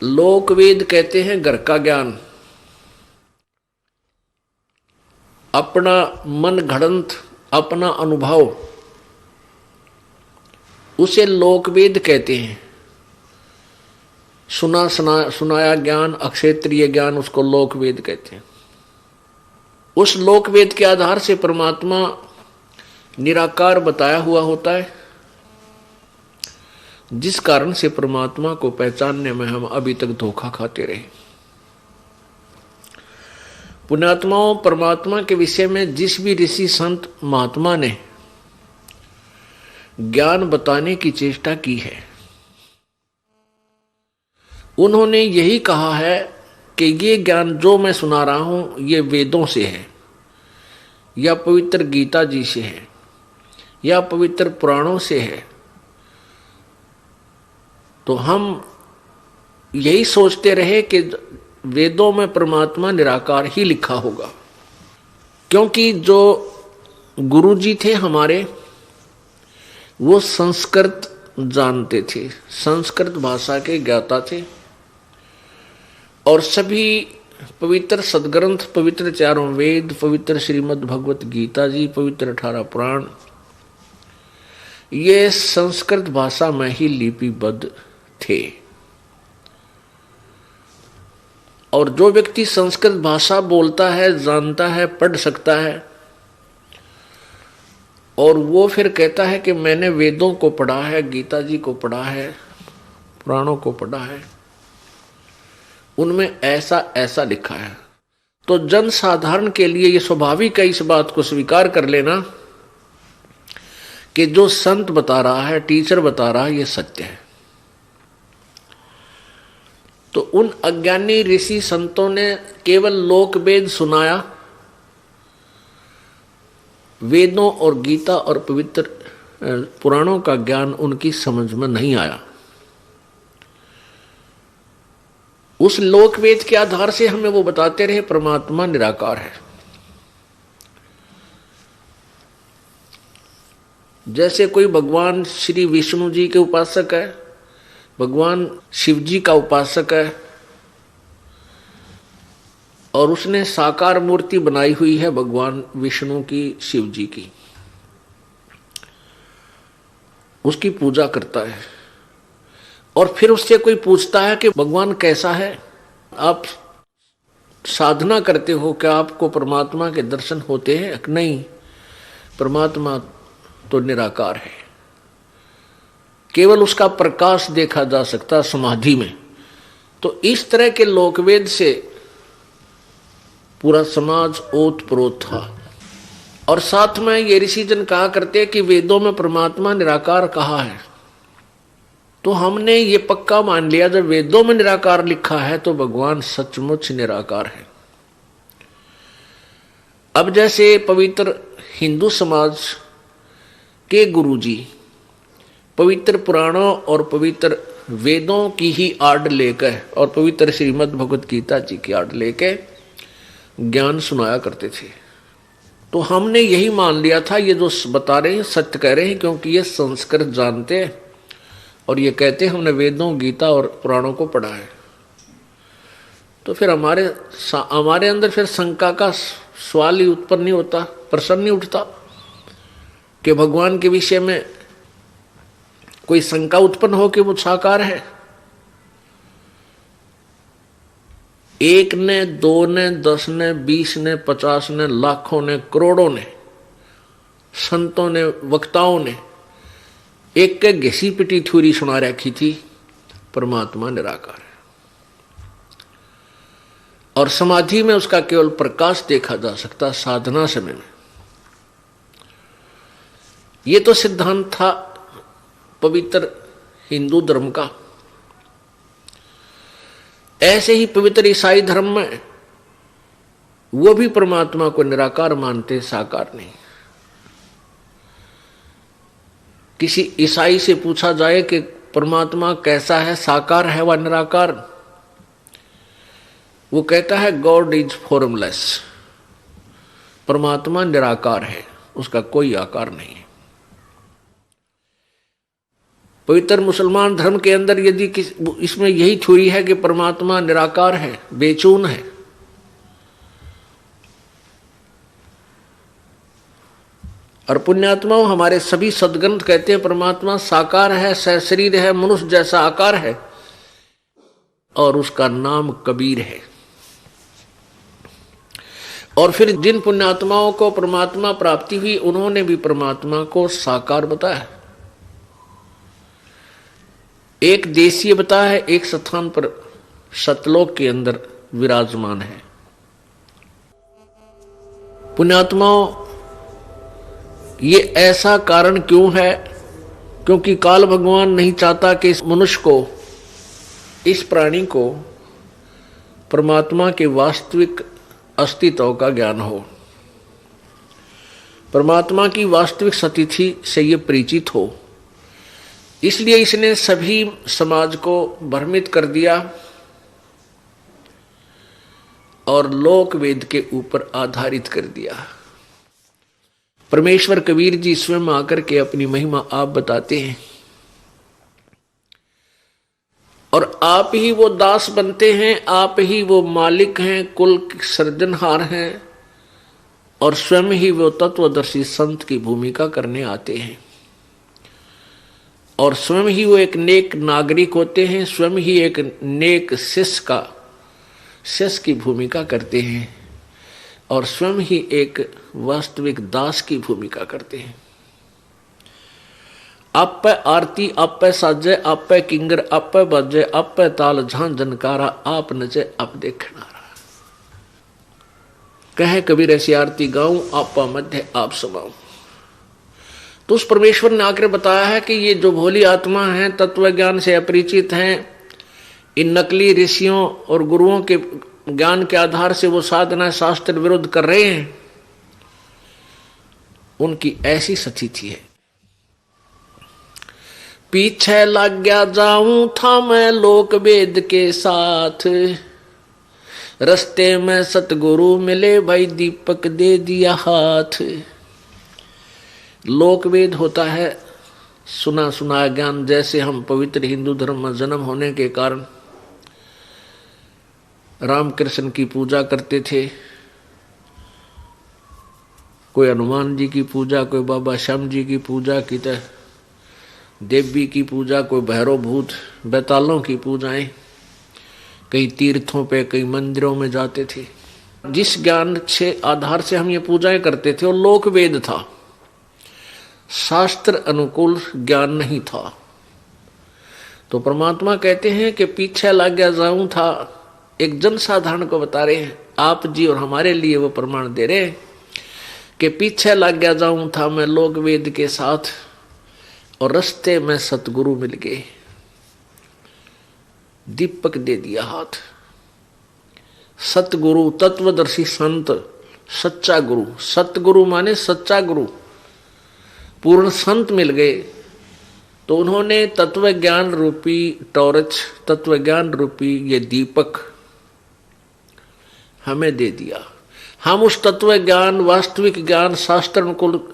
लोकवेद कहते हैं घर का ज्ञान, अपना मन घड़ंत, अपना अनुभव, उसे लोकवेद कहते हैं। सुनाया ज्ञान, अक्षेत्रीय ज्ञान, उसको लोकवेद कहते हैं। उस लोकवेद के आधार से परमात्मा निराकार बताया हुआ होता है, जिस कारण से परमात्मा को पहचानने में हम अभी तक धोखा खाते रहे। पुण्यात्माओं, परमात्मा के विषय में जिस भी ऋषि संत महात्मा ने ज्ञान बताने की चेष्टा की है, उन्होंने यही कहा है कि ये ज्ञान जो मैं सुना रहा हूं ये वेदों से है, या पवित्र गीता जी से है, या पवित्र पुराणों से है। तो हम यही सोचते रहे कि वेदों में परमात्मा निराकार ही लिखा होगा, क्योंकि जो गुरुजी थे हमारे वो संस्कृत जानते थे, संस्कृत भाषा के ज्ञाता थे, और सभी पवित्र सदग्रंथ, पवित्र चारों वेद, पवित्र श्रीमद् भगवत गीता जी, पवित्र 18 पुराण, ये संस्कृत भाषा में ही लिपिबद्ध थे। और जो व्यक्ति संस्कृत भाषा बोलता है, जानता है, पढ़ सकता है, और वो फिर कहता है कि मैंने वेदों को पढ़ा है, गीता जी को पढ़ा है, पुराणों को पढ़ा है, उनमें ऐसा ऐसा लिखा है, तो जन साधारण के लिए ये स्वाभाविक है इस बात को स्वीकार कर लेना कि जो संत बता रहा है, टीचर बता रहा है, ये सत्य है। तो उन अज्ञानी ऋषि संतों ने केवल लोकवेद सुनाया, वेदों और गीता और पवित्र पुराणों का ज्ञान उनकी समझ में नहीं आया। उस लोकवेद के आधार से हमें वो बताते रहे परमात्मा निराकार है। जैसे कोई भगवान श्री विष्णु जी के उपासक है, भगवान शिव जी का उपासक है, और उसने साकार मूर्ति बनाई हुई है भगवान विष्णु की, शिव जी की, उसकी पूजा करता है, और फिर उससे कोई पूछता है कि भगवान कैसा है, आप साधना करते हो, क्या आपको परमात्मा के दर्शन होते हैं? नहीं, परमात्मा तो निराकार है, केवल उसका प्रकाश देखा जा सकता समाधि में। तो इस तरह के लोकवेद से पूरा समाज ओत-प्रोत था। और साथ में ये ऋषिजन कहा करते कि वेदों में परमात्मा निराकार कहा है, तो हमने ये पक्का मान लिया जब वेदों में निराकार लिखा है तो भगवान सचमुच निराकार है। अब जैसे पवित्र हिंदू समाज के गुरुजी पवित्र पुराणों और पवित्र वेदों की ही आड़ लेकर और पवित्र श्रीमद् भगवत गीता जी की आड़ लेकर ज्ञान सुनाया करते थे, तो हमने यही मान लिया था ये जो बता रहे हैं सत्य कह रहे हैं, क्योंकि ये संस्कृत जानते हैं और ये कहते हैं हमने वेदों, गीता और पुराणों को पढ़ा है। तो फिर हमारे अंदर फिर शंका का सवाल ही उत्पन्न नहीं होता, प्रश्न नहीं उठता कि भगवान के विषय में कोई शंका उत्पन्न हो कि वो साकार है। एक ने, दो ने, 10 ने, 20 ने, 50 ने, लाखों ने, करोड़ों ने, संतों ने, वक्ताओं ने एक के घिसी पिटी थ्योरी सुना रखी थी, परमात्मा निराकार है, और समाधि में उसका केवल प्रकाश देखा जा सकता, साधना समय में। ये तो सिद्धांत था पवित्र हिंदू धर्म का। ऐसे ही पवित्र ईसाई धर्म में वो भी परमात्मा को निराकार मानते, साकार नहीं। किसी ईसाई से पूछा जाए कि परमात्मा कैसा है, साकार है व निराकार, वो कहता है गॉड इज फॉर्मलेस, परमात्मा निराकार है, उसका कोई आकार नहीं है। पवित्र मुसलमान धर्म के अंदर यदि इसमें यही थ्योरी है कि परमात्मा निराकार है, बेचून है, और पुण्यात्माओं हमारे सभी सदग्रंथ कहते हैं परमात्मा साकार है, सशरीर है, मनुष्य जैसा आकार है, और उसका नाम कबीर है। और फिर जिन पुण्यात्माओं को परमात्मा प्राप्ति हुई उन्होंने भी परमात्मा को साकार बताया। एक देशीय बताया है, एक स्थान पर सतलोक के अंदर विराजमान है। पुण्यात्माओं ये ऐसा कारण क्यों है? क्योंकि काल भगवान नहीं चाहता कि इस मनुष्य को, इस प्राणी को परमात्मा के वास्तविक अस्तित्व का ज्ञान हो, परमात्मा की वास्तविक स्थिति से ये परिचित हो। इसलिए इसने सभी समाज को भ्रमित कर दिया और लोक वेद के ऊपर आधारित कर दिया। परमेश्वर कबीर जी स्वयं आकर के अपनी महिमा आप बताते हैं, और आप ही वो दास बनते हैं, आप ही वो मालिक हैं, कुल सृजनहार हैं, और स्वयं ही वो तत्वदर्शी संत की भूमिका करने आते हैं, और स्वयं ही वो एक नेक नागरिक होते हैं, स्वयं ही एक नेक शिष्य की भूमिका करते हैं, और स्वयं ही एक वास्तविक दास की भूमिका करते हैं। आप पे आरती, आप पे साजे, आप पे किंगर, आप पे बाजे, आप पे ताल झां जनकारा, आप नचे आप देखनारा। कहे कबीर ऐसी आरती गाऊं, आपा मध्य आप समाऊं। तो उस परमेश्वर ने आकर बताया है कि ये जो भोली आत्मा है, तत्व ज्ञान से अपरिचित हैं, इन नकली ऋषियों और गुरुओं के ज्ञान के आधार से वो साधना शास्त्र विरुद्ध कर रहे हैं, उनकी ऐसी स्थिति है। पीछे लग गया जाऊं था मैं लोक वेद के साथ, रस्ते में सतगुरु मिले भाई दीपक दे दिया हाथ। लोक वेद होता है सुना सुना ज्ञान। जैसे हम पवित्र हिंदू धर्म में जन्म होने के कारण राम कृष्ण की पूजा करते थे, कोई हनुमान जी की पूजा, कोई बाबा श्याम जी की पूजा की, देवी की पूजा, कोई भैरव भूत बैतालों की पूजाएं, कई तीर्थों पे कई मंदिरों में जाते थे। जिस ज्ञान से आधार से हम ये पूजाएं करते थे वो लोक वेद था, शास्त्र अनुकूल ज्ञान नहीं था। तो परमात्मा कहते हैं कि पीछे लग गया जाऊं था, एक जनसाधारण को बता रहे हैं आप जी, और हमारे लिए वो प्रमाण दे रहे हैं कि पीछे लग गया जाऊं था मैं लोक वेद के साथ, और रस्ते में सतगुरु मिल गए, दीपक दे दिया हाथ। सतगुरु तत्वदर्शी संत, सच्चा गुरु, सतगुरु माने सच्चा गुरु, पूर्ण संत मिल गए। तो उन्होंने तत्व ज्ञान रूपी टॉर्च, तत्व ज्ञान रूपी ये दीपक हमें दे दिया। हम उस तत्व ज्ञान, वास्तविक ज्ञान, शास्त्र अनुकूल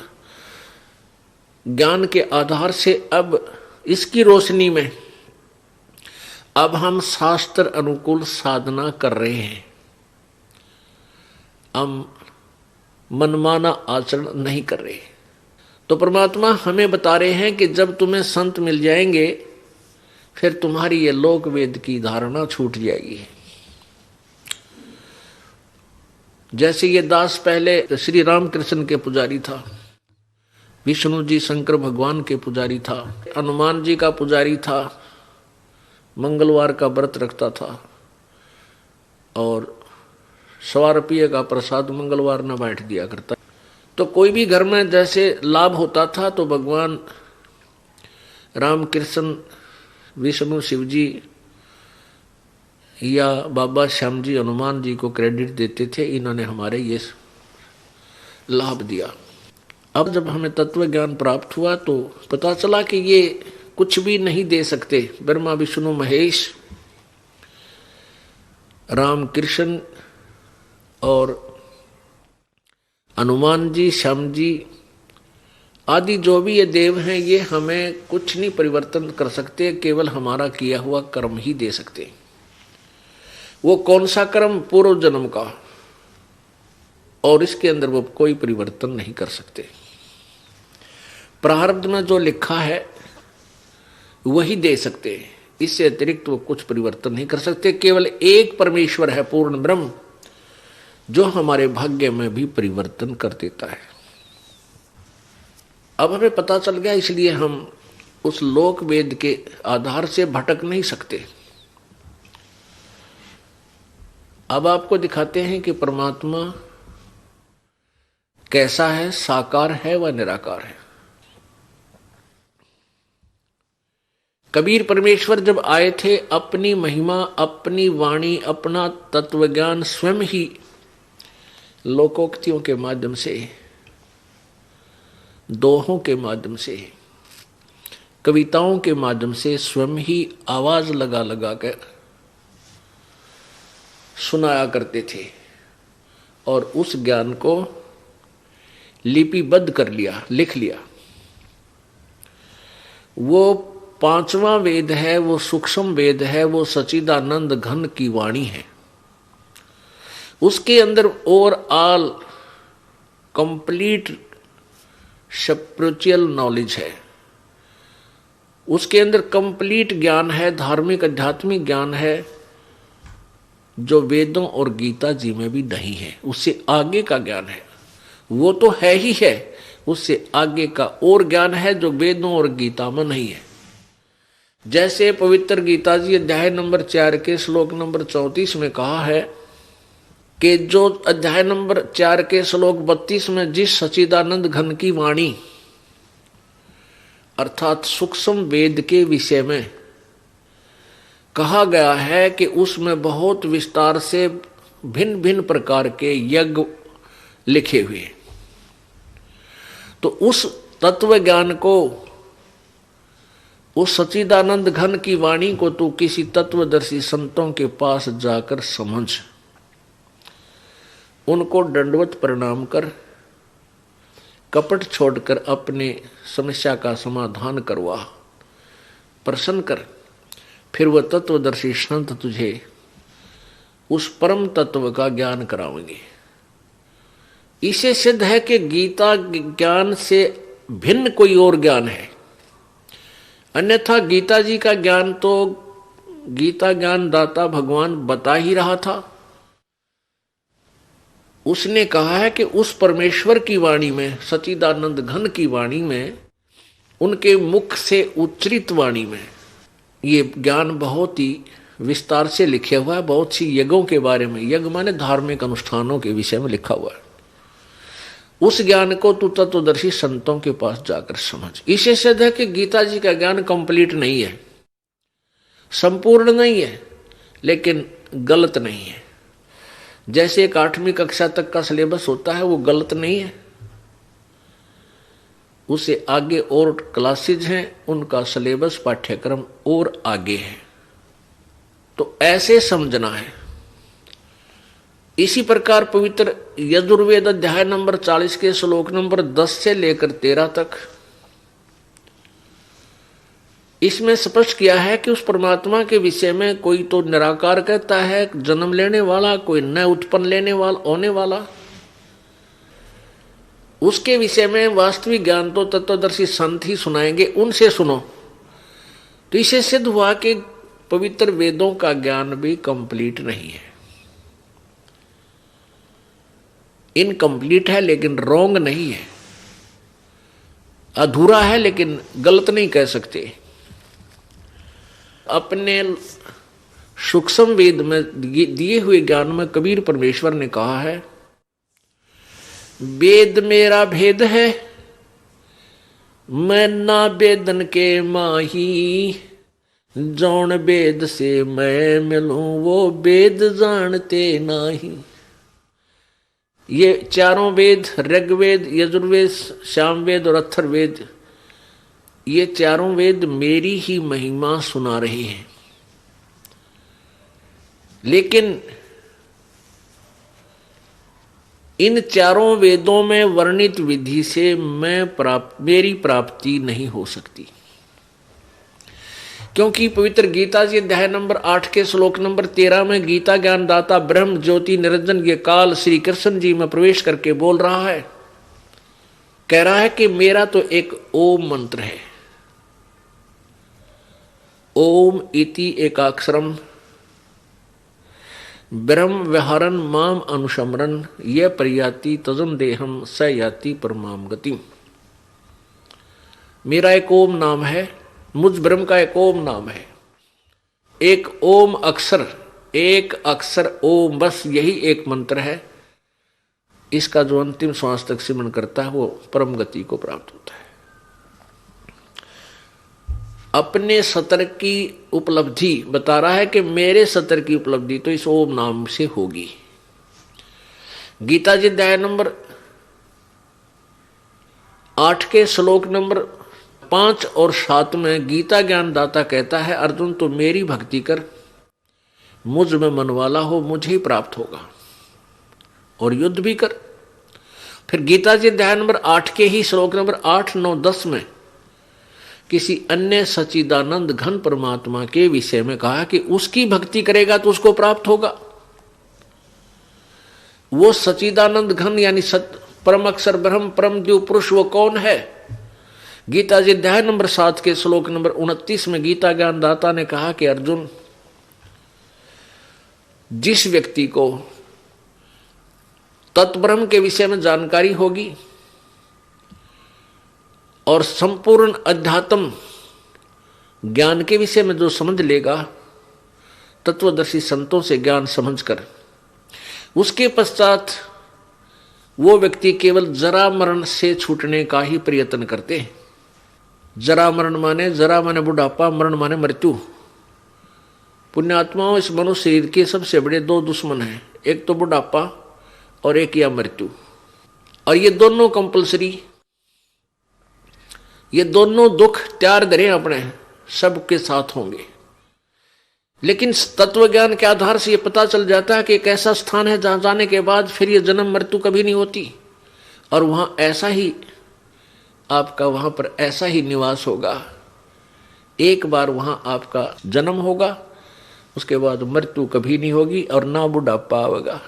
ज्ञान के आधार से अब इसकी रोशनी में अब हम शास्त्र अनुकूल साधना कर रहे हैं। हम मनमाना आचरण नहीं कर रहे। तो परमात्मा हमें बता रहे हैं कि जब तुम्हें संत मिल जाएंगे फिर तुम्हारी ये लोक वेद की धारणा छूट जाएगी। जैसे ये दास पहले श्री रामकृष्ण के पुजारी था, विष्णु जी शंकर भगवान के पुजारी था, हनुमान जी का पुजारी था, मंगलवार का व्रत रखता था, और 100 रुपये का प्रसाद मंगलवार न बांट दिया करता। तो कोई भी घर में जैसे लाभ होता था तो भगवान राम कृष्ण, विष्णु, शिव जी या बाबा श्याम जी, हनुमान जी को क्रेडिट देते थे, इन्होंने हमारे ये लाभ दिया। अब जब हमें तत्व ज्ञान प्राप्त हुआ तो पता चला कि ये कुछ भी नहीं दे सकते। ब्रह्मा विष्णु महेश, राम कृष्ण और हनुमान जी, श्याम जी आदि जो भी ये देव हैं, ये हमें कुछ नहीं परिवर्तन कर सकते, केवल हमारा किया हुआ कर्म ही दे सकते। वो कौन सा कर्म? पूर्व जन्म का, और इसके अंदर वो कोई परिवर्तन नहीं कर सकते। प्रारब्ध में जो लिखा है वही दे सकते हैं, इससे अतिरिक्त वो कुछ परिवर्तन नहीं कर सकते। केवल एक परमेश्वर है, पूर्ण ब्रह्म, जो हमारे भाग्य में भी परिवर्तन कर देता है। अब हमें पता चल गया, इसलिए हम उस लोक वेद के आधार से भटक नहीं सकते। अब आपको दिखाते हैं कि परमात्मा कैसा है, साकार है व निराकार है। कबीर परमेश्वर जब आए थे, अपनी महिमा, अपनी वाणी, अपना तत्वज्ञान स्वयं ही लोकोक्तियों के माध्यम से, दोहों के माध्यम से, कविताओं के माध्यम से स्वयं ही आवाज लगा लगा कर सुनाया करते थे, और उस ज्ञान को लिपिबद्ध कर लिया, लिख लिया। वो पांचवा वेद है, वो सूक्ष्म वेद है, वो सच्चिदानंद घन की वाणी है। उसके अंदर ओवरऑल कंप्लीट स्पिरिचुअल नॉलेज है, उसके अंदर कंप्लीट ज्ञान है, धार्मिक आध्यात्मिक ज्ञान है, जो वेदों और गीता जी में भी नहीं है। उससे आगे का ज्ञान है, वो तो है ही है, उससे आगे का और ज्ञान है जो वेदों और गीता में नहीं है। जैसे पवित्र गीता जी अध्याय नंबर 4 के श्लोक नंबर 34 में कहा है कि जो अध्याय नंबर 4 के श्लोक 32 में जिस सच्चिदानंद घन की वाणी अर्थात सूक्ष्म वेद के विषय में कहा गया है कि उसमें बहुत विस्तार से भिन्न भिन्न प्रकार के यज्ञ लिखे हुए, तो उस तत्व ज्ञान को, उस सच्चिदानंद घन की वाणी को तू किसी तत्वदर्शी संतों के पास जाकर समझ, उनको दंडवत प्रणाम कर, कपट छोड़कर अपने समस्या का समाधान करवा, प्रसन्न कर, फिर वह तत्वदर्शी संत तुझे उस परम तत्व का ज्ञान करावेंगे। इसे सिद्ध है कि गीता ज्ञान से भिन्न कोई और ज्ञान है, अन्यथा गीता जी का ज्ञान तो गीता ज्ञान दाता भगवान बता ही रहा था। उसने कहा है कि उस परमेश्वर की वाणी में, सच्चिदानंद घन की वाणी में, उनके मुख से उच्चरित वाणी में ये ज्ञान बहुत ही विस्तार से लिखा हुआ है। बहुत सी यज्ञों के बारे में, यज्ञ माने धार्मिक अनुष्ठानों के विषय में लिखा हुआ है। उस ज्ञान को तू तत्वदर्शी संतों के पास जाकर समझ। इसे सिद्ध है कि गीता जी का ज्ञान कंप्लीट नहीं है, संपूर्ण नहीं है, लेकिन गलत नहीं है। जैसे एक 8वीं कक्षा तक का सिलेबस होता है, वो गलत नहीं है, उसे आगे और क्लासेज हैं, उनका सिलेबस पाठ्यक्रम और आगे है, तो ऐसे समझना है। इसी प्रकार पवित्र यजुर्वेद अध्याय नंबर 40 के श्लोक नंबर 10 से लेकर 13 तक इसमें स्पष्ट किया है कि उस परमात्मा के विषय में कोई तो निराकार कहता है, जन्म लेने वाला, कोई न उत्पन्न लेने वाला, होने वाला। उसके विषय में वास्तविक ज्ञान तो तत्वदर्शी संत ही सुनाएंगे, उनसे सुनो। तो इसे सिद्ध हुआ कि पवित्र वेदों का ज्ञान भी कंप्लीट नहीं है, इनकम्प्लीट है, लेकिन रॉन्ग नहीं है, अधूरा है, लेकिन गलत नहीं कह सकते। अपने सूक्ष्म वेद में दिए हुए ज्ञान में कबीर परमेश्वर ने कहा है, वेद मेरा भेद है, मैं ना वेदन के माही, जौन वेद से मैं मिलूं वो वेद जानते नाही। ये चारों वेद, ऋग्वेद, यजुर्वेद, सामवेद और अथर्ववेद, ये चारों वेद मेरी ही महिमा सुना रहे हैं, लेकिन इन चारों वेदों में वर्णित विधि से मेरी प्राप्ति नहीं हो सकती, क्योंकि पवित्र गीता जी अध्याय नंबर 8 के श्लोक नंबर 13 में गीता ज्ञानदाता ब्रह्म ज्योति निरंजन ये काल श्री कृष्ण जी में प्रवेश करके बोल रहा है, कह रहा है कि मेरा तो एक ओम मंत्र है। ओम इति एकाक्षरम ब्रह्म व्यवहारन माम अनुशमरन ये प्रयाति तजम देहम स याति परमाम गति। मेरा एक ओम नाम है, मुझ ब्रह्म का एक ओम नाम है, एक ओम अक्षर, एक अक्षर ओम, बस यही एक मंत्र है। इसका जो अंतिम श्वास तक सिमरण करता है वो परम गति को प्राप्त होता है। अपने सतर की उपलब्धि बता रहा है कि मेरे सतर की उपलब्धि तो इस ओम नाम से होगी। गीता जी अध्याय नंबर 8 के श्लोक नंबर 5 और 7 में गीता ज्ञानदाता कहता है, अर्जुन तो मेरी भक्ति कर, मुझ में मन वाला हो, मुझे ही प्राप्त होगा, और युद्ध भी कर। फिर गीता जी अध्याय नंबर 8 के ही श्लोक नंबर 8, 9, 10 में किसी अन्य सच्चिदानंद घन परमात्मा के विषय में कहा कि उसकी भक्ति करेगा तो उसको प्राप्त होगा। वो सच्चिदानंद घन यानी परम अक्षर ब्रह्म परम द्यू पुरुष वो कौन है? गीता जी अध्याय नंबर 7 के श्लोक नंबर 29 में गीता ज्ञानदाता ने कहा कि अर्जुन, जिस व्यक्ति को तत्ब्रह्म के विषय में जानकारी होगी और संपूर्ण अध्यात्म ज्ञान के विषय में जो समझ लेगा तत्वदर्शी संतों से ज्ञान समझकर, उसके पश्चात वो व्यक्ति केवल जरा मरण से छूटने का ही प्रयत्न करते हैं। जरा माने बुढ़ापा, मरण माने मृत्यु। पुण्यात्माओं, इस मनुष्य शरीर के सबसे बड़े 2 दुश्मन हैं, एक तो बुढ़ापा और एक या मृत्यु। और ये दोनों कंपलसरी, ये दोनों दुख त्यार धरे अपने सबके साथ होंगे। लेकिन तत्व ज्ञान के आधार से ये पता चल जाता है कि एक ऐसा स्थान है जहां जाने के बाद फिर ये जन्म मृत्यु कभी नहीं होती, और वहां ऐसा ही आपका वहां पर ऐसा ही निवास होगा। एक बार वहां आपका जन्म होगा, उसके बाद मृत्यु कभी नहीं होगी और ना बुढ़ापा आएगा।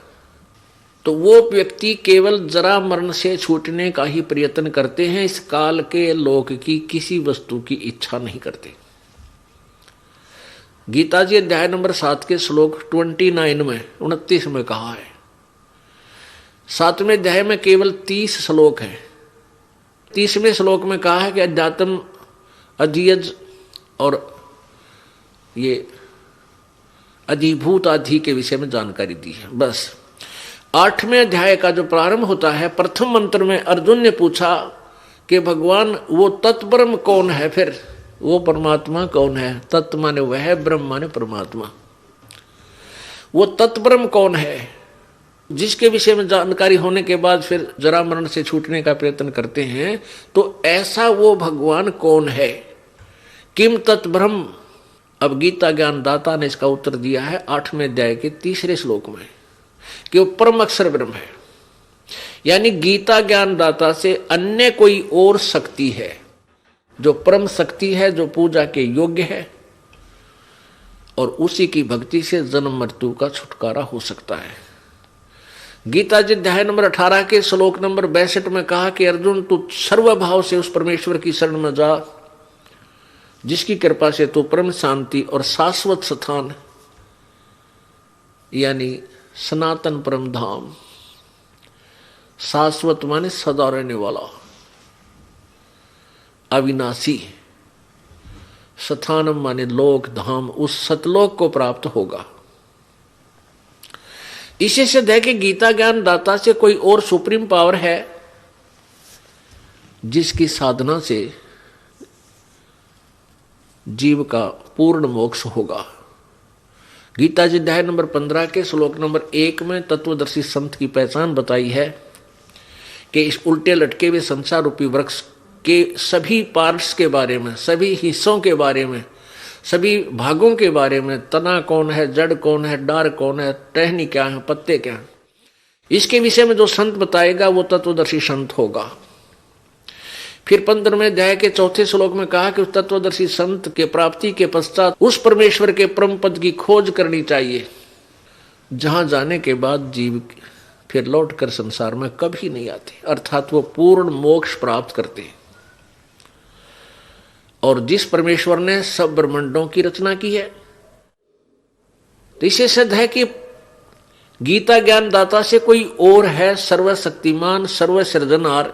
तो वो व्यक्ति केवल जरा मरण से छूटने का ही प्रयत्न करते हैं, इस काल के लोक की किसी वस्तु की इच्छा नहीं करते। गीता जी अध्याय नंबर 7 के श्लोक 29 में कहा है। 7वें अध्याय में केवल 30 श्लोक है। 30वें श्लोक में कहा है कि अध्यात्म अधियज और ये अधिभूत आदि के विषय में जानकारी दी है। बस 8वें अध्याय का जो प्रारंभ होता है, प्रथम मंत्र में अर्जुन ने पूछा कि भगवान वो तत्ब्रह्म कौन है, फिर वो परमात्मा कौन है? तत्व माने वह, ब्रह्म माने परमात्मा। वो तत्ब्रह्म कौन है जिसके विषय में जानकारी होने के बाद फिर जरा मरण से छूटने का प्रयत्न करते हैं? तो ऐसा वो भगवान कौन है? किम तत्ब्रह्म? अब गीता ज्ञानदाता ने इसका उत्तर दिया है 8वें अध्याय के 3 श्लोक में कि वो परम अक्षर ब्रह्म है। यानी गीता ज्ञानदाता से अन्य कोई और शक्ति है जो परम शक्ति है, जो पूजा के योग्य है, और उसी की भक्ति से जन्म मृत्यु का छुटकारा हो सकता है। गीता जी अध्याय नंबर 18 के श्लोक नंबर 62 में कहा कि अर्जुन तू सर्वभाव से उस परमेश्वर की शरण में जा जिसकी कृपा से तू परम शांति और शाश्वत स्थान यानी सनातन परम धाम, शाश्वत माने सदा रहने वाला, अविनाशी, स्थानम माने लोक धाम, उस सतलोक को प्राप्त होगा। इसे सिद्ध है कि गीता ज्ञान दाता से कोई और सुप्रीम पावर है जिसकी साधना से जीव का पूर्ण मोक्ष होगा। गीता जी अध्याय नंबर 15 के श्लोक नंबर 1 में तत्वदर्शी संत की पहचान बताई है कि इस उल्टे लटके हुए संसार रूपी वृक्ष के सभी पार्ट्स के बारे में, सभी हिस्सों के बारे में, सभी भागों के बारे में, तना कौन है, जड़ कौन है, डार कौन है, टहनी क्या है, पत्ते क्या है, इसके विषय में जो संत बताएगा वो तत्वदर्शी संत होगा। फिर 15वें अध्याय के 4 श्लोक में कहा कि उस तत्वदर्शी संत के प्राप्ति के पश्चात उस परमेश्वर के परम पद की खोज करनी चाहिए, जहां जाने के बाद जीव फिर लौटकर संसार में कभी नहीं आते, अर्थात वो पूर्ण मोक्ष प्राप्त करते हैं। और जिस परमेश्वर ने सब ब्रह्मांडों की रचना की है, तो इसे सिद्ध है कि गीता ज्ञान दाता से कोई और है सर्वशक्तिमान सर्वसृजनहार।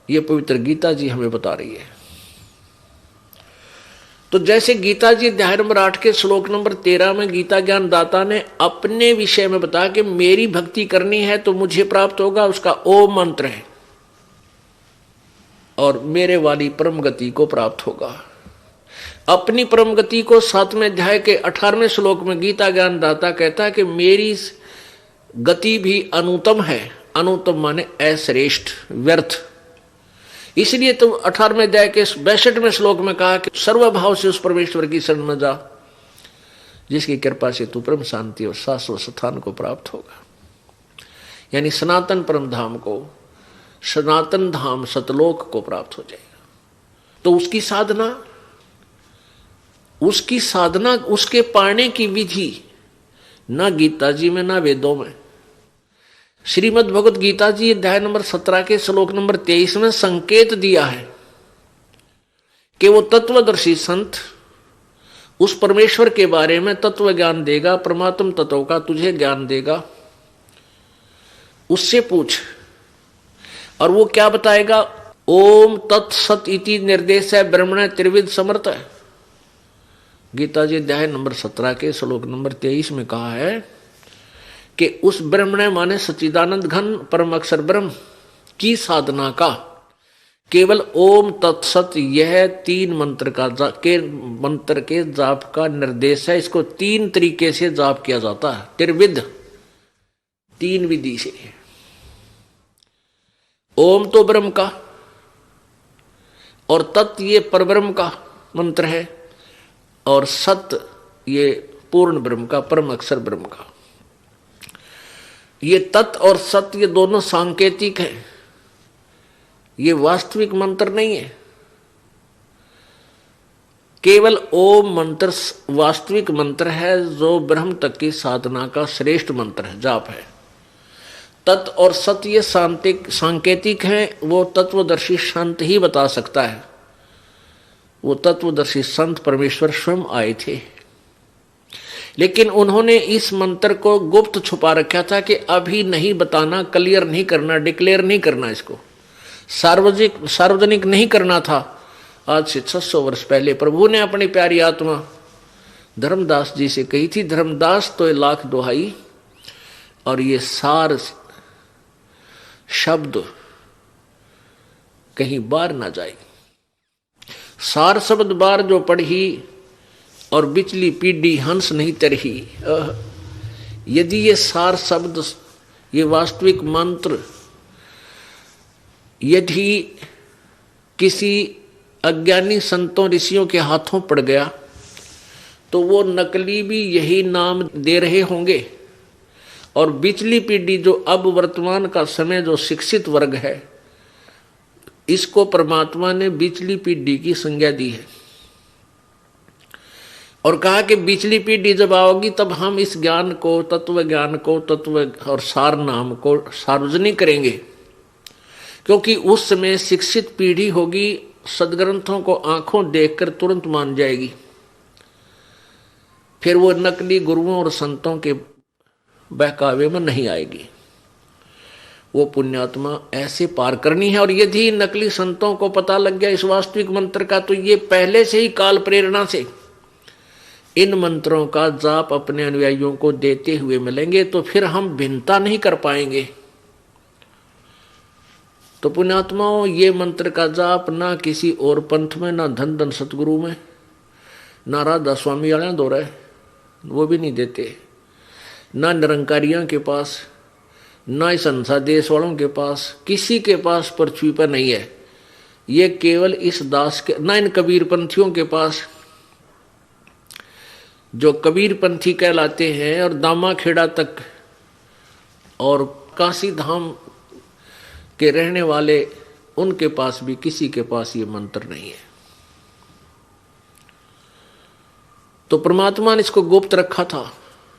ये पवित्र गीता जी हमें बता रही है। तो जैसे गीता जी अध्याय नंबर 8 के श्लोक नंबर 13 में गीता ज्ञान दाता ने अपने विषय में बताया कि मेरी भक्ति करनी है तो मुझे प्राप्त होगा, उसका ओम मंत्र है, और मेरे वाली परम गति को प्राप्त होगा। अपनी परम गति को 7वें अध्याय के 18वें श्लोक में गीता ज्ञान दाता कहता है कि मेरी गति भी अनुत्तम है। अनुत्तम माने अश्रेष्ठ, व्यर्थ। इसलिए तो 18वें अध्याय के 62वें श्लोक में कहा कि सर्वभाव से उस परमेश्वर की शरण में जा, जिसकी कृपा से तू परम शांति और शाश्वत स्थान को प्राप्त होगा, यानी सनातन परम धाम को, सनातन धाम सतलोक को प्राप्त हो जाएगा। तो उसकी साधना उसके पाने की विधि ना गीता जी में ना वेदों में। श्रीमद् भगवत गीता जी अध्याय नंबर 17 के श्लोक नंबर 23 में संकेत दिया है कि वो तत्वदर्शी संत उस परमेश्वर के बारे में तत्व ज्ञान देगा, परमात्म तत्व का तुझे ज्ञान देगा, उससे पूछ। और वो क्या बताएगा? ओम तत्सत इति निर्देश है ब्रह्मण त्रिविध समर्थ है। गीता जी अध्याय नंबर 17 के श्लोक नंबर 23 में कहा है कि उस ब्रह्मण माने सच्चिदानंद घन परम अक्षर ब्रह्म की साधना का केवल ओम तत्सत यह 3 मंत्र के जाप का निर्देश है। इसको 3 तरीके से जाप किया जाता है, त्रिविध, 3 विधि से। ओम तो ब्रह्म का, और तत् ये परब्रह्म का मंत्र है, और सत ये पूर्ण ब्रह्म का, परम अक्षर ब्रह्म का। ये तत् और सत ये दोनों सांकेतिक हैं, ये वास्तविक मंत्र नहीं है। केवल ओम मंत्र वास्तविक मंत्र है, जो ब्रह्म तक की साधना का श्रेष्ठ मंत्र है, जाप है। तत् और सत ये सांकेतिक हैं, वो तत्वदर्शी संत ही बता सकता है। वो तत्वदर्शी संत परमेश्वर स्वयं आए थे, लेकिन उन्होंने इस मंत्र को गुप्त छुपा रखा था कि अभी नहीं बताना, क्लियर नहीं करना, डिक्लेयर नहीं करना, इसको सार्वजनिक नहीं करना था। आज से 600 वर्ष पहले प्रभु ने अपनी प्यारी आत्मा धर्मदास जी से कही थी, धर्मदास तो 1,00,000 दोहाई और ये सार शब्द कहीं बार ना जाए। सार शब्द बार जो पढ़ी और बिचली पीढ़ी हंस नहीं तरही। यदि ये सार शब्द, ये वास्तविक मंत्र यदि किसी अज्ञानी संतों ऋषियों के हाथों पड़ गया तो वो नकली भी यही नाम दे रहे होंगे, और बिचली पीढ़ी जो अब वर्तमान का समय जो शिक्षित वर्ग है, इसको परमात्मा ने बिचली पीढ़ी की संज्ञा दी है और कहा कि बिचली पीढ़ी जब आओगी तब हम इस ज्ञान को, तत्व ज्ञान को, तत्व और सार नाम को सार्वजनिक करेंगे, क्योंकि उस समय शिक्षित पीढ़ी होगी, सदग्रंथों को आंखों देखकर तुरंत मान जाएगी। फिर वो नकली गुरुओं और संतों के बहकावे में नहीं आएगी। वो पुण्यात्मा ऐसे पार करनी है। और यदि नकली संतों को पता लग गया इस वास्तविक मंत्र का, तो ये पहले से ही काल प्रेरणा से इन मंत्रों का जाप अपने अनुयायियों को देते हुए मिलेंगे, तो फिर हम भिन्नता नहीं कर पाएंगे। तो पुण्यात्माओं, ये मंत्र का जाप ना किसी और पंथ में, ना धन धन सतगुरु में, ना राधा स्वामी वाले दो रहे, वो भी नहीं देते, ना निरंकारियों के पास, ना इस संसार देश वालों के पास, किसी के पास पृथ्वी पर नहीं है। ये केवल इस दास के, ना इन कबीर पंथियों के पास, जो कबीर पंथी कहलाते हैं और दामा खेड़ा तक और काशी धाम के रहने वाले उनके पास भी किसी के पास ये मंत्र नहीं है। तो परमात्मा ने इसको गुप्त रखा था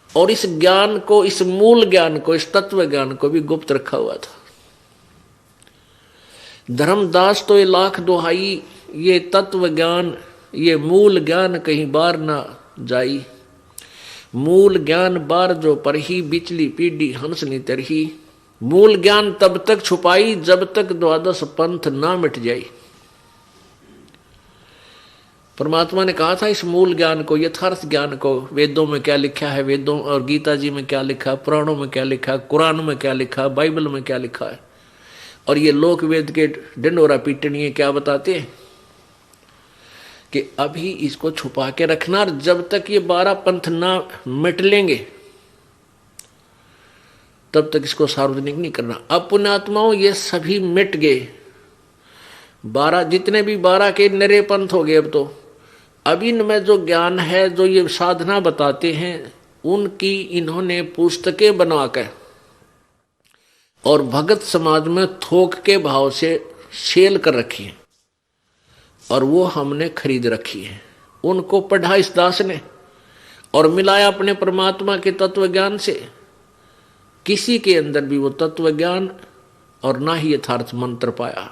और इस ज्ञान को, इस मूल ज्ञान को, इस तत्व ज्ञान को भी गुप्त रखा हुआ था। धर्मदास तो ये लाख दुहाई, ये तत्व ज्ञान, ये मूल ज्ञान कहीं बार ना जाई। मूल ज्ञान बार जो परही, बिचली पीढ़ी हंस नी तरही। मूल ज्ञान तब तक छुपाई जब तक द्वादश पंथ ना मिट जाई। परमात्मा ने कहा था इस मूल ज्ञान को, यथार्थ ज्ञान को, वेदों में क्या लिखा है, वेदों और गीता जी में क्या लिखा, पुराणों में क्या लिखा, कुरान में क्या लिखा, बाइबल में क्या लिखा है, और ये लोक वेद के डंडोरा पीटनिये क्या बताते हैं कि अभी इसको छुपा के रखना, और जब तक ये 12 पंथ ना मिट लेंगे तब तक इसको सार्वजनिक नहीं करना। अब पुण्यात्माओं ये सभी मिट गए, 12 जितने भी 12 के नरे पंथ हो गए। अब इनमें जो ज्ञान है, जो ये साधना बताते हैं, उनकी इन्होंने पुस्तकें बनाकर और भगत समाज में थोक के भाव से सेल कर रखी है और वो हमने खरीद रखी है। उनको पढ़ा इस दास ने और मिलाया अपने परमात्मा के तत्व ज्ञान से। किसी के अंदर भी वो तत्व ज्ञान और ना ही यथार्थ मंत्र पाया,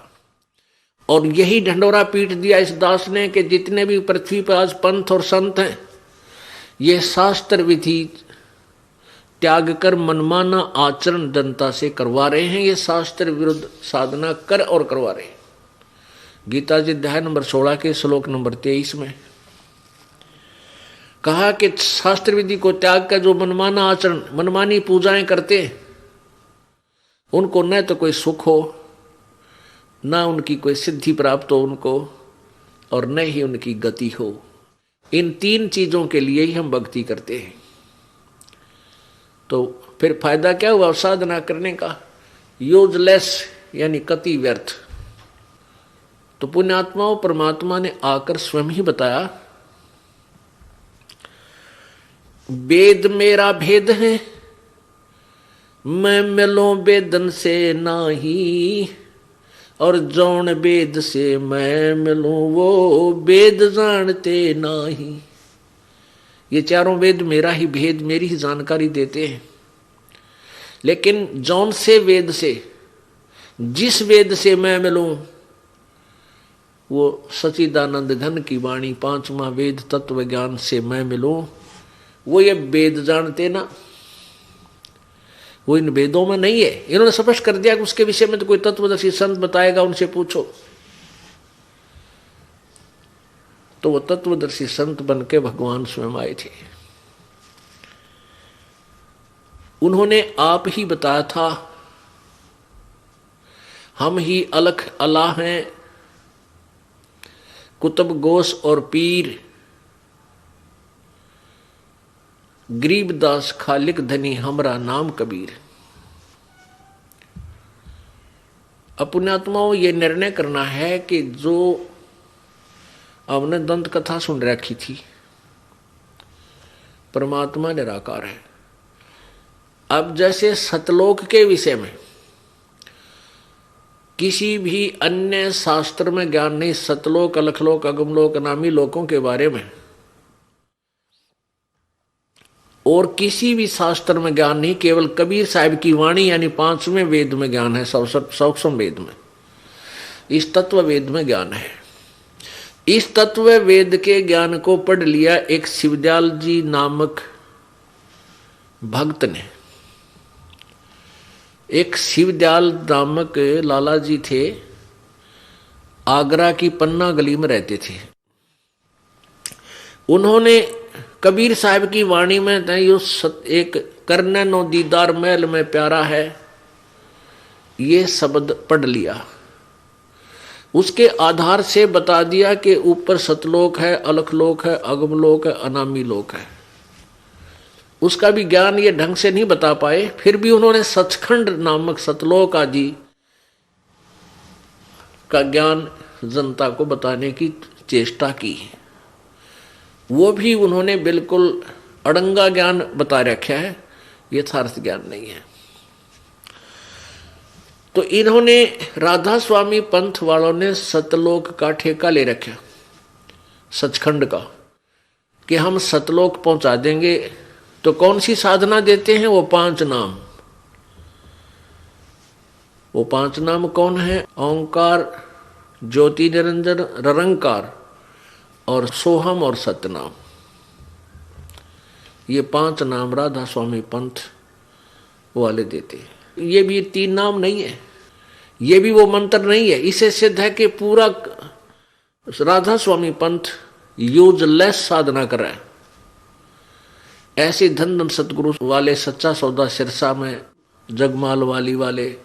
और यही ढंडोरा पीट दिया इस दास ने कि जितने भी पृथ्वी पर आज पंथ और संत हैं, ये शास्त्र विधि त्याग कर मनमाना आचरण जनता से करवा रहे हैं। ये शास्त्र विरुद्ध साधना कर और करवा रहे हैं। गीता जी अध्याय नंबर 16 के श्लोक नंबर 23 में कहा कि शास्त्र विधि को त्याग कर जो मनमाना आचरण, मनमानी पूजाएं करते हैं, उनको न तो कोई सुख हो, ना उनकी कोई सिद्धि प्राप्त हो उनको, और न ही उनकी गति हो। इन 3 चीजों के लिए ही हम भक्ति करते हैं। तो फिर फायदा क्या हुआ साधना करने का? यूजलेस, यानी कति व्यर्थ। तो पुण्यात्माओं, परमात्मा ने आकर स्वयं ही बताया, वेद मेरा भेद है, मैं मिलो वेदन से नाही, और जौन वेद से मैं मिलूं वो वेद जानते नाही। ये चारों वेद मेरा ही भेद, मेरी ही जानकारी देते हैं। लेकिन जौन से वेद से, जिस वेद से मैं मिलूं, वो सच्चिदानंद घन की वाणी 5वां वेद तत्व ज्ञान से मैं मिलूं, वो ये वेद जानते ना, वो इन वेदों में नहीं है। इन्होंने स्पष्ट कर दिया कि उसके विषय में तो कोई तत्वदर्शी संत बताएगा, उनसे पूछो। तो वो तत्वदर्शी संत बन के भगवान स्वयं आए थे। उन्होंने आप ही बताया था, हम ही अलख अला हैं, कुतुब गोस और पीर, गरीबदास खालिक धनी हमरा नाम कबीर। पुण्यात्माओं, ये निर्णय करना है कि जो हमने दंत कथा सुन रखी थी, परमात्मा निराकार है। अब जैसे सतलोक के विषय में किसी भी अन्य शास्त्र में ज्ञान नहीं, सतलोक, अलखलोक, अगमलोक, अनामी लोकों के बारे में और किसी भी शास्त्र में ज्ञान नहीं, केवल कबीर साहब की वाणी यानी 5वें वेद में ज्ञान है, सूक्ष्म वेद में, इस तत्व वेद में ज्ञान है। इस तत्व वेद के ज्ञान को पढ़ लिया एक शिवदयाल जी नामक भक्त ने। एक शिवदयाल नामक लाला जी थे, आगरा की पन्ना गली में रहते थे। उन्होंने कबीर साहब की वाणी में एक करने नो दीदार महल में प्यारा है, ये शब्द पढ़ लिया। उसके आधार से बता दिया कि ऊपर सतलोक है, अलखलोक है, अगमलोक है, अनामी लोक है। उसका भी ज्ञान ये ढंग से नहीं बता पाए, फिर भी उन्होंने सचखंड नामक सतलोक आदि का ज्ञान जनता को बताने की चेष्टा की। वो भी उन्होंने बिल्कुल अड़ंगा ज्ञान बता रखा है, यथार्थ ज्ञान नहीं है। तो इन्होंने राधा स्वामी पंथ वालों ने सतलोक का ठेका ले रखा, सचखंड का, कि हम सतलोक पहुंचा देंगे। तो कौन सी साधना देते हैं? वो 5 नाम। वो 5 नाम कौन है? ओंकार, ज्योति निरंजन, निरंकार और सोहम और सतनाम। ये 5 नाम राधा स्वामी पंथ वाले देते हैं। ये भी 3 नाम नहीं है, ये भी वो मंत्र नहीं है। इसे सिद्ध है कि पूरा राधा स्वामी पंथ यूजलेस साधना कर रहा है। ऐसे धन धन सतगुरु वाले, सच्चा सौदा सिरसा में, जगमाल वाली वाले,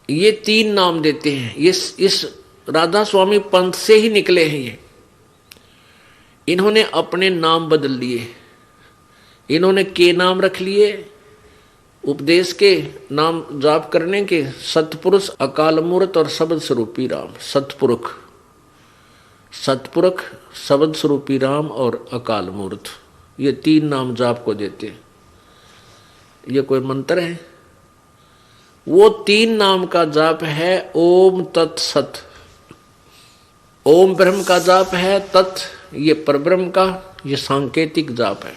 ये 3 नाम देते हैं। इस राधा स्वामी पंथ से ही निकले हैं ये। इन्होंने अपने नाम बदल लिए, इन्होंने के नाम रख लिए उपदेश के, नाम जाप करने के, सतपुरुष, अकाल मूर्त और शब्द स्वरूपी राम। सतपुरुष, सतपुरुष, शब्द स्वरूपी राम और अकाल मूर्त, ये 3 नाम जाप को देते हैं। ये कोई मंत्र है? वो 3 नाम का जाप है ओम तत्सत। ओम ब्रह्म का जाप है, तत् ये परब्रह्म का, ये सांकेतिक जाप है,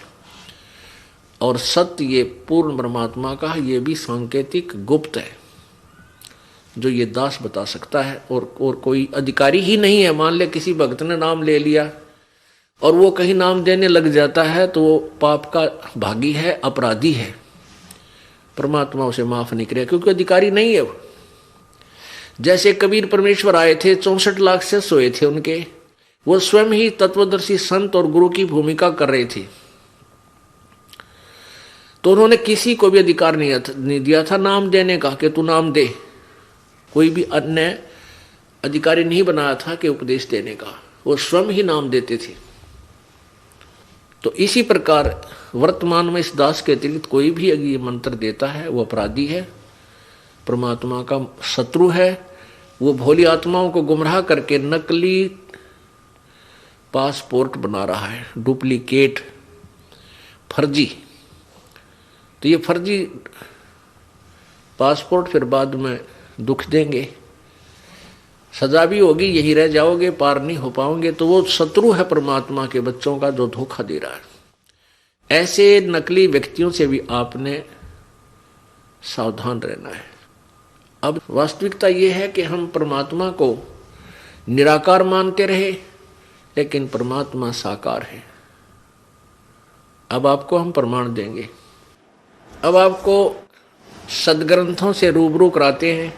और सत्य ये पूर्ण परमात्मा का, ये भी सांकेतिक गुप्त है, जो ये दास बता सकता है। और कोई अधिकारी ही नहीं है। मान ले किसी भक्त ने नाम ले लिया और वो कहीं नाम देने लग जाता है तो वो पाप का भागी है, अपराधी है, परमात्मा उसे माफ नहीं करेगा, क्योंकि अधिकारी नहीं है वो। जैसे कबीर परमेश्वर आए थे, 64 लाख से सोए थे उनके, वो स्वयं ही तत्वदर्शी संत और गुरु की भूमिका कर रहे थे। तो उन्होंने किसी को भी अधिकार नहीं दिया था नाम देने का कि तू नाम दे। कोई भी अन्य अधिकारी नहीं बनाया था कि उपदेश देने का, वो स्वयं ही नाम देते थे। तो इसी प्रकार वर्तमान में इस दास के अतिरिक्त कोई भी अगर ये मंत्र देता है वो अपराधी है, परमात्मा का शत्रु है। वो भोली आत्माओं को गुमराह करके नकली पासपोर्ट बना रहा है, डुप्लीकेट, फर्जी। तो ये फर्जी पासपोर्ट फिर बाद में दुख देंगे, सजा भी होगी, यही रह जाओगे, पार नहीं हो पाओगे। तो वो शत्रु है परमात्मा के बच्चों का, जो धोखा दे रहा है। ऐसे नकली व्यक्तियों से भी आपने सावधान रहना है। अब वास्तविकता ये है कि हम परमात्मा को निराकार मानते रहे, लेकिन परमात्मा साकार है। अब आपको हम प्रमाण देंगे। अब आपको सदग्रंथों से रूबरू कराते हैं।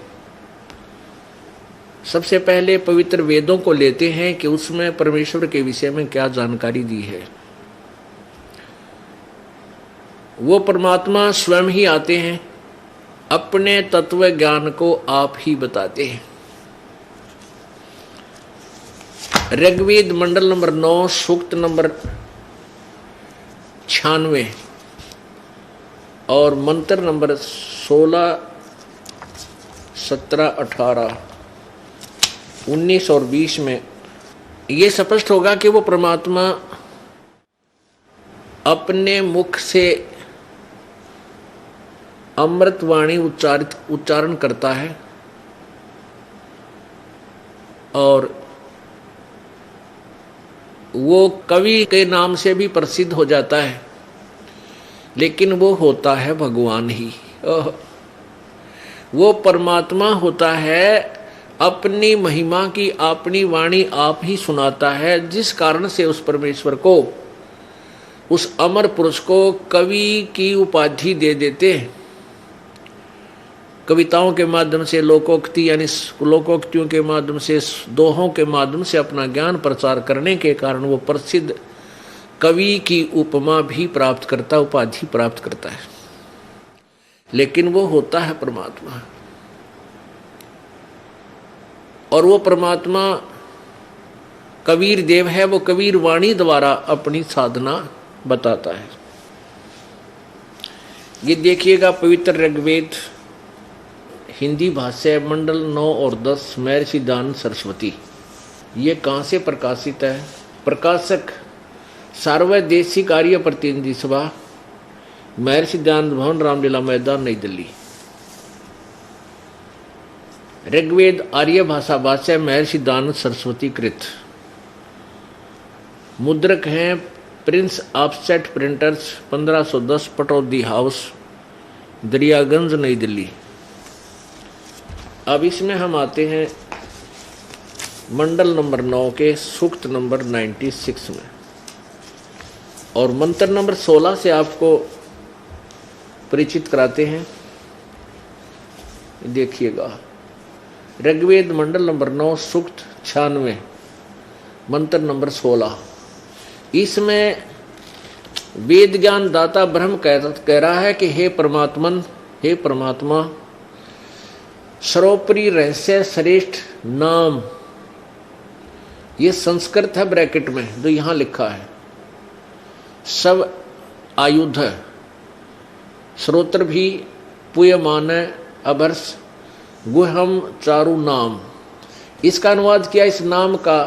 सबसे पहले पवित्र वेदों को लेते हैं कि उसमें परमेश्वर के विषय में क्या जानकारी दी है। वो परमात्मा स्वयं ही आते हैं, अपने तत्व ज्ञान को आप ही बताते हैं। ऋग्वेद मंडल नंबर 9 सूक्त नंबर 96 और मंत्र नंबर 16, 17, 18, 19 और 20 में ये स्पष्ट होगा कि वो परमात्मा अपने मुख से अमृतवाणी उच्चारण करता है और वो कवि के नाम से भी प्रसिद्ध हो जाता है, लेकिन वो होता है भगवान ही। वो परमात्मा होता है, अपनी महिमा की अपनी वाणी आप ही सुनाता है, जिस कारण से उस परमेश्वर को, उस अमर पुरुष को कवि की उपाधि दे देते हैं। कविताओं के माध्यम से, लोकोक्ति यानी लोकोक्तियों के माध्यम से, दोहों के माध्यम से अपना ज्ञान प्रचार करने के कारण वो प्रसिद्ध कवि की उपमा भी प्राप्त करता, उपाधि प्राप्त करता है। लेकिन वो होता है परमात्मा, और वो परमात्मा कबीर देव है। वो कबीर वाणी द्वारा अपनी साधना बताता है। ये देखिएगा पवित्र ऋग्वेद हिंदी भाष्य मंडल 9 और 10 महर्षि दयानंद सरस्वती। ये कहाँ से प्रकाशित है? प्रकाशक सार्वदेशिक आर्य प्रतिनिधि सभा, महर्षि दयानंद भवन, रामलीला मैदान, नई दिल्ली। ऋग्वेद आर्य भाषा भाष्य महर्षि दानव सरस्वती कृत। मुद्रक हैं Prince offset printers 1510 Pataudi house Daryaganj नई दिल्ली। अब इसमें हम आते हैं मंडल नंबर 9 के सूक्त नंबर 96 में, और मंत्र नंबर 16 से आपको परिचित कराते हैं। देखिएगा, ऋग्वेद मंडल नंबर 9 सूक्त 96 मंत्र नंबर 16। इसमें वेद ज्ञान दाता ब्रह्म कह रहा है कि हे परमात्मन, हे परमात्मा, सर्वोपरि रहस्य श्रेष्ठ नाम, ये संस्कृत है ब्रैकेट में जो यहां लिखा है, सब आयुध है, श्रोत्र भी पुयमान अभर्ष गुहम चारु नाम। इसका अनुवाद किया इस नाम का,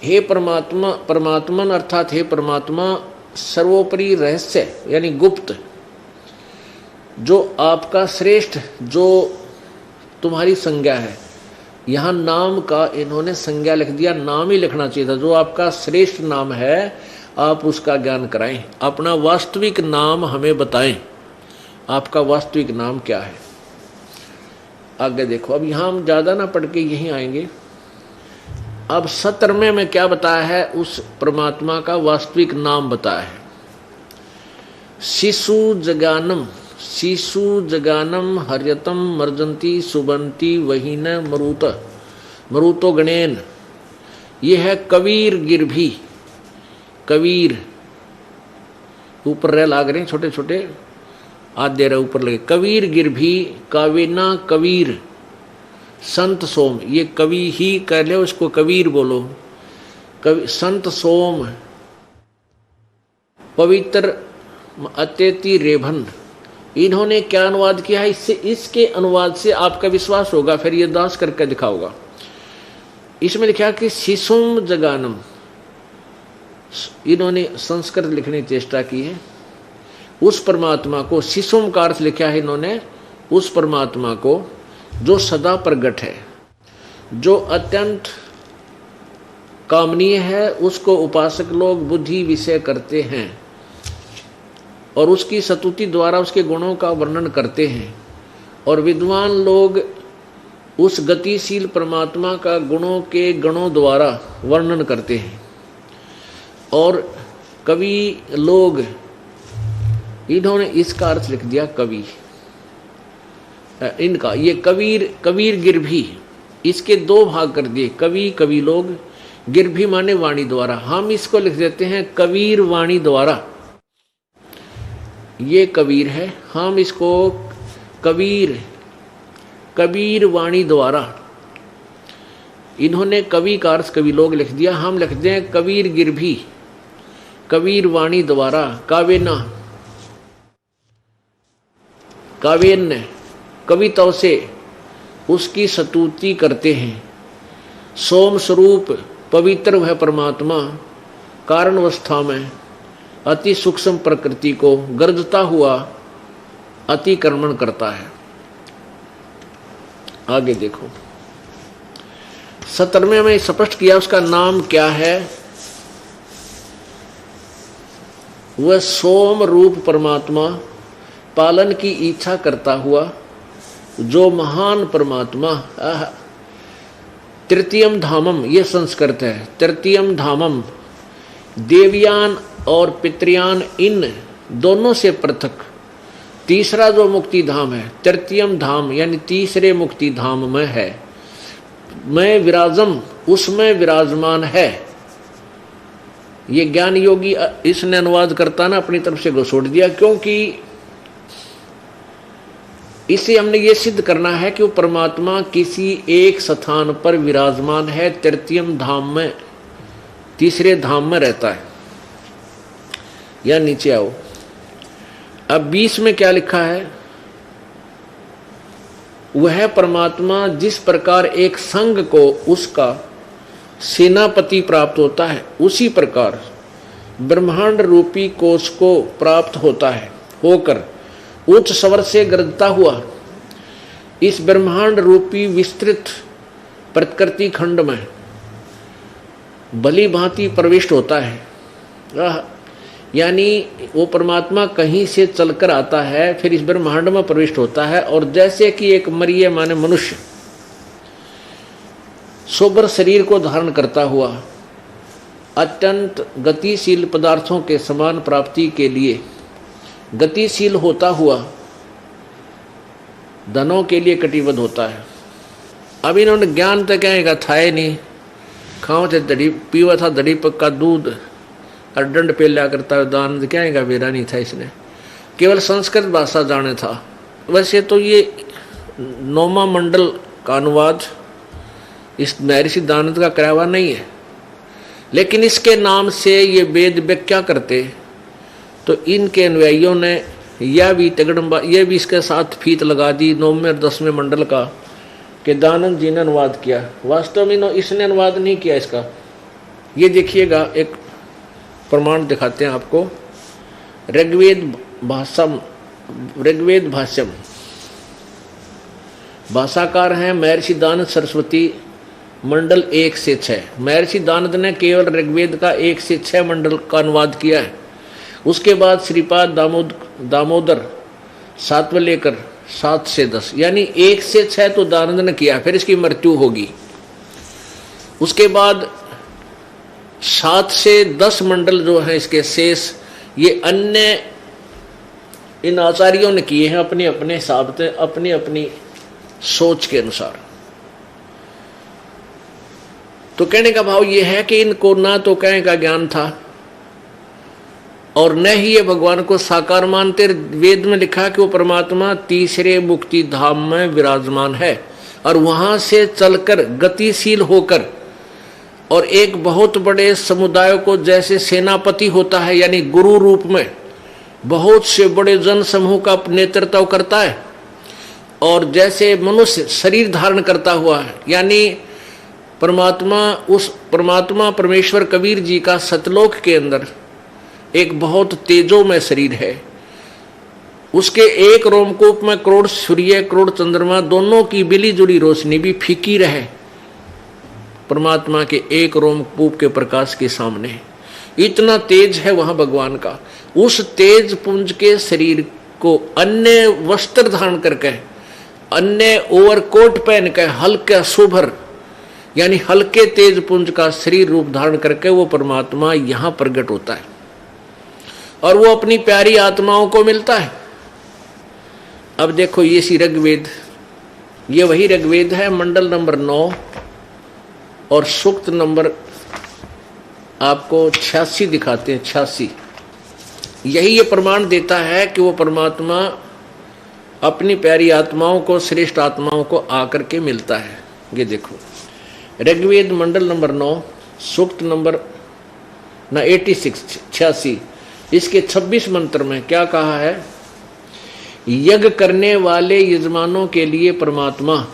हे परमात्मा, परमात्मन अर्थात हे परमात्मा, सर्वोपरि रहस्य यानी गुप्त, जो आपका श्रेष्ठ, जो तुम्हारी संज्ञा है। यहाँ नाम का इन्होंने संज्ञा लिख दिया, नाम ही लिखना चाहिए था। जो आपका श्रेष्ठ नाम है आप उसका ज्ञान कराएं, अपना वास्तविक नाम हमें बताएं, आपका वास्तविक नाम क्या है। आगे देखो, अब यहाँ हम ज़्यादा ना पढ़ के यहीं आएंगे। अब 17वें में क्या बताया है, उस परमात्मा का वास्तविक नाम बताया है। शिशु जगानम, शिशु जगानम हर्यतम मर्जंती सुबंती वहीन मरुत मरुतो गणेन। ये है कबीर गिरभी, कबीर ऊपर रह लाग रहे हैं छोटे छोटे, आधे रहे ऊपर लगे। कबीर गिरभी कावेना कबीर संत सोम, ये कवि ही कह ले, उसको कबीर बोलो। कवि संत सोम पवित्र अत्यति रेभन। इन्होंने क्या अनुवाद किया है, इससे इसके अनुवाद से आपका विश्वास होगा, फिर ये दास करके दिखाओगा। इसमें लिखा कि शिशुम जगानम, इन्होंने संस्कृत लिखने की चेष्टा की है। उस परमात्मा को, शिशुम का अर्थ लिखा है इन्होंने उस परमात्मा को जो सदा प्रगट है, जो अत्यंत कामनीय है, उसको उपासक लोग बुद्धि विषय करते हैं और उसकी स्तुति द्वारा उसके गुणों का वर्णन करते हैं, और विद्वान लोग उस गतिशील परमात्मा का गुणों के गणों द्वारा वर्णन करते हैं। और कवि लोग, इन्होंने इसका अर्थ लिख दिया कवि। इनका ये कबीर, कबीर गिरभी, इसके दो भाग कर दिए, कवि कवि लोग, गिरभी माने वाणी द्वारा। हम इसको लिख देते हैं कबीर वाणी द्वारा। ये कबीर है, हम इसको कबीर, कबीर वाणी द्वारा। इन्होंने कवि का अर्थ कवि लोग लिख दिया, हम लिख दें कबीर गिरभी, कबीर वाणी द्वारा। कावेना, काव्यन्य कविताओं से उसकी स्तुति करते हैं। सोम स्वरूप पवित्र वह परमात्मा कारणवस्था में अति सूक्ष्म प्रकृति को गर्जता हुआ अतिक्रमण करता है। आगे देखो, 17वें में स्पष्ट किया उसका नाम क्या है। वह सोम रूप परमात्मा, पालन की इच्छा करता हुआ जो महान परमात्मा। तृतीयम धामम, ये संस्कृत है। तृतीयम धामम, देवयान और पितृयान इन दोनों से पृथक तीसरा जो मुक्ति धाम है, तृतीयम धाम यानी तीसरे मुक्ति धाम में है। मैं विराजम, उसमें विराजमान है। ये ज्ञान योगी इसने अनुवाद करता ना अपनी तरफ से घोषोड़ दिया, क्योंकि इसे हमने ये सिद्ध करना है कि वो परमात्मा किसी एक स्थान पर विराजमान है, तृतीयम धाम में, तीसरे धाम में रहता है। या नीचे आओ, अब 20 में क्या लिखा है। वह परमात्मा जिस प्रकार एक संघ को उसका सेनापति प्राप्त होता है, उसी प्रकार ब्रह्मांड रूपी कोश को प्राप्त होता है, होकर उच्च स्वर से गरजता हुआ इस ब्रह्मांड रूपी विस्तृत प्रकृति खंड में भली भांति प्रविष्ट होता है। यानी वो परमात्मा कहीं से चलकर आता है, फिर इस ब्रह्मांड में प्रविष्ट होता है, और जैसे कि एक मरिय माने मनुष्य सोबर शरीर को धारण करता हुआ अत्यंत गतिशील पदार्थों के समान प्राप्ति के लिए गतिशील होता हुआ धनों के लिए कटिबद्ध होता है। अब इन्होंने ज्ञान तो क्या था ही नहीं, खाओ से दड़ी पीवा था, दड़ी पक्का दूध और दंड पे लिया करता है, दान क्या का बेरा नहीं था, इसने केवल संस्कृत भाषा जाने था। वैसे तो ये 9वां मंडल का अनुवाद इस महर्षि दानंद का कराया हुआ नहीं है, लेकिन इसके नाम से ये वेद व्याख्या करते तो इनके अनुयायियों ने यह भी तगड़म्बा ये भी इसके साथ फीत लगा दी 9वें और 10वें मंडल का कि दानंद जी ने अनुवाद किया। वास्तव में इसने अनुवाद नहीं किया इसका। ये देखिएगा, एक प्रमाण दिखाते हैं आपको। ऋग्वेद भाष्यम भाषाकार हैं महर्षि दानंद सरस्वती, मंडल 1 से 6। महर्षि दानंद ने केवल ऋग्वेद का 1 से 6 मंडल का अनुवाद किया है। उसके बाद श्रीपाद दामोदर 7वें लेकर 7 से 10, यानी 1 से 6 तो दानंद ने किया, फिर इसकी मृत्यु होगी। उसके बाद 7 से 10 मंडल जो है इसके शेष ये अन्य इन आचार्यों ने किए हैं अपने अपने हिसाब से, अपनी अपनी सोच के अनुसार। तो कहने का भाव ये है कि इनको ना तो कहने का ज्ञान था और न ही ये भगवान को साकार मानते। वेद में लिखा कि वो परमात्मा तीसरे मुक्ति धाम में विराजमान है और वहां से चलकर गतिशील होकर और एक बहुत बड़े समुदाय को जैसे सेनापति होता है, यानी गुरु रूप में बहुत से बड़े जन समूह का नेतृत्व करता है, और जैसे मनुष्य शरीर धारण करता हुआ है, यानी परमात्मा परमेश्वर कबीर जी का सतलोक के अंदर एक बहुत तेजोमय शरीर है। उसके एक रोमकूप में करोड़ सूर्य करोड़ चंद्रमा दोनों की मिली जुली रोशनी भी फीकी रहे परमात्मा के एक रोमकूप के प्रकाश के सामने। इतना तेज है वहां भगवान का। उस तेज पुंज के शरीर को अन्य वस्त्र धारण करके, अन्य ओवरकोट पहन के, हल्का सुभर यानी हल्के तेज पुंज का शरीर रूप धारण करके वो परमात्मा यहां प्रकट होता है और वो अपनी प्यारी आत्माओं को मिलता है। अब देखो ये सी ऋग्वेद, ये वही ऋग्वेद है, मंडल नंबर 9 और सूक्त नंबर आपको 86 दिखाते हैं। 86 यही ये प्रमाण देता है कि वो परमात्मा अपनी प्यारी आत्माओं को, श्रेष्ठ आत्माओं को आकर के मिलता है। ये देखो ऋग्वेद मंडल नंबर 9 सूक्त नंबर 86 इसके 26 मंत्र में क्या कहा है? यज्ञ करने वाले यजमानों के लिए परमात्मा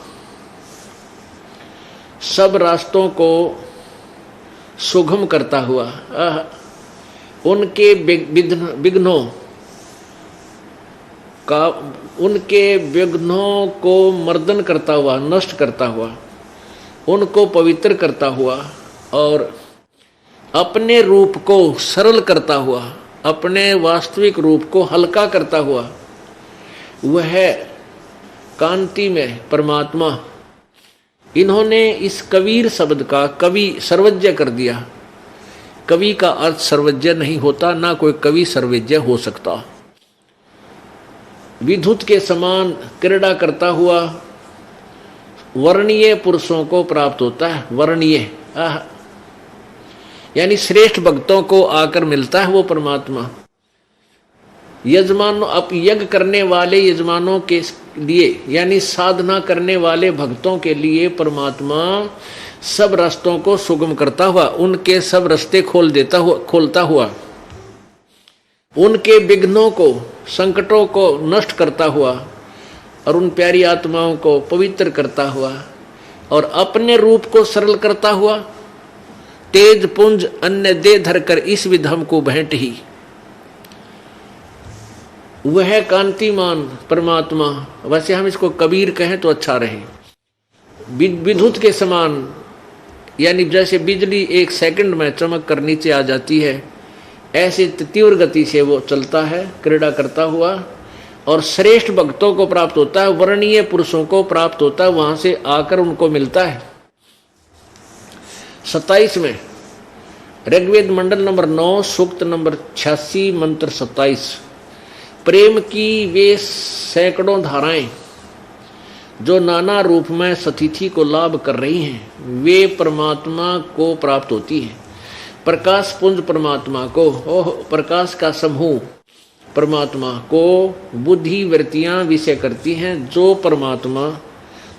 सब रास्तों को सुगम करता हुआ, उनके विघ्नों को मर्दन करता हुआ, नष्ट करता हुआ, उनको पवित्र करता हुआ और अपने रूप को सरल करता हुआ, अपने वास्तविक रूप को हल्का करता हुआ, वह कांति में परमात्मा। इन्होंने इस कबीर शब्द का कवि सर्वज्ञ कर दिया। कवि का अर्थ सर्वज्ञ नहीं होता, ना कोई कवि सर्वज्ञ हो सकता। विद्युत के समान क्रीड़ा करता हुआ वर्णीय पुरुषों को प्राप्त होता है। वर्णीय यानी श्रेष्ठ भक्तों को आकर मिलता है वो परमात्मा। यजमानों, अब यज्ञ करने वाले यजमानों के लिए यानी साधना करने वाले भक्तों के लिए परमात्मा सब रास्तों को सुगम करता हुआ, उनके सब रास्ते खोलता हुआ, उनके विघ्नों को, संकटों को नष्ट करता हुआ और उन प्यारी आत्माओं को पवित्र करता हुआ और अपने रूप को सरल करता हुआ, तेज पुंज अन्य दे धरकर इस विधम को भेंट ही। वह कांतिमान परमात्मा, वैसे हम इसको कबीर कहें तो अच्छा रहे, विद्युत के समान, यानी जैसे बिजली एक सेकंड में चमक कर नीचे आ जाती है, ऐसे तीव्र गति से वो चलता है क्रीड़ा करता हुआ, और श्रेष्ठ भक्तों को प्राप्त होता है, वर्णीय पुरुषों को प्राप्त होता है, वहां से आकर उनको मिलता है। 27 में ऋग्वेद मंडल नंबर 9 सूक्त नंबर 86 मंत्र 27, प्रेम की वे सैकड़ों धाराएं जो नाना रूप में सतिथि को लाभ कर रही हैं, वे परमात्मा को प्राप्त होती हैं। प्रकाश पुंज परमात्मा को, ओह प्रकाश का समूह परमात्मा को बुद्धि वृत्तियां विषय करती हैं, जो परमात्मा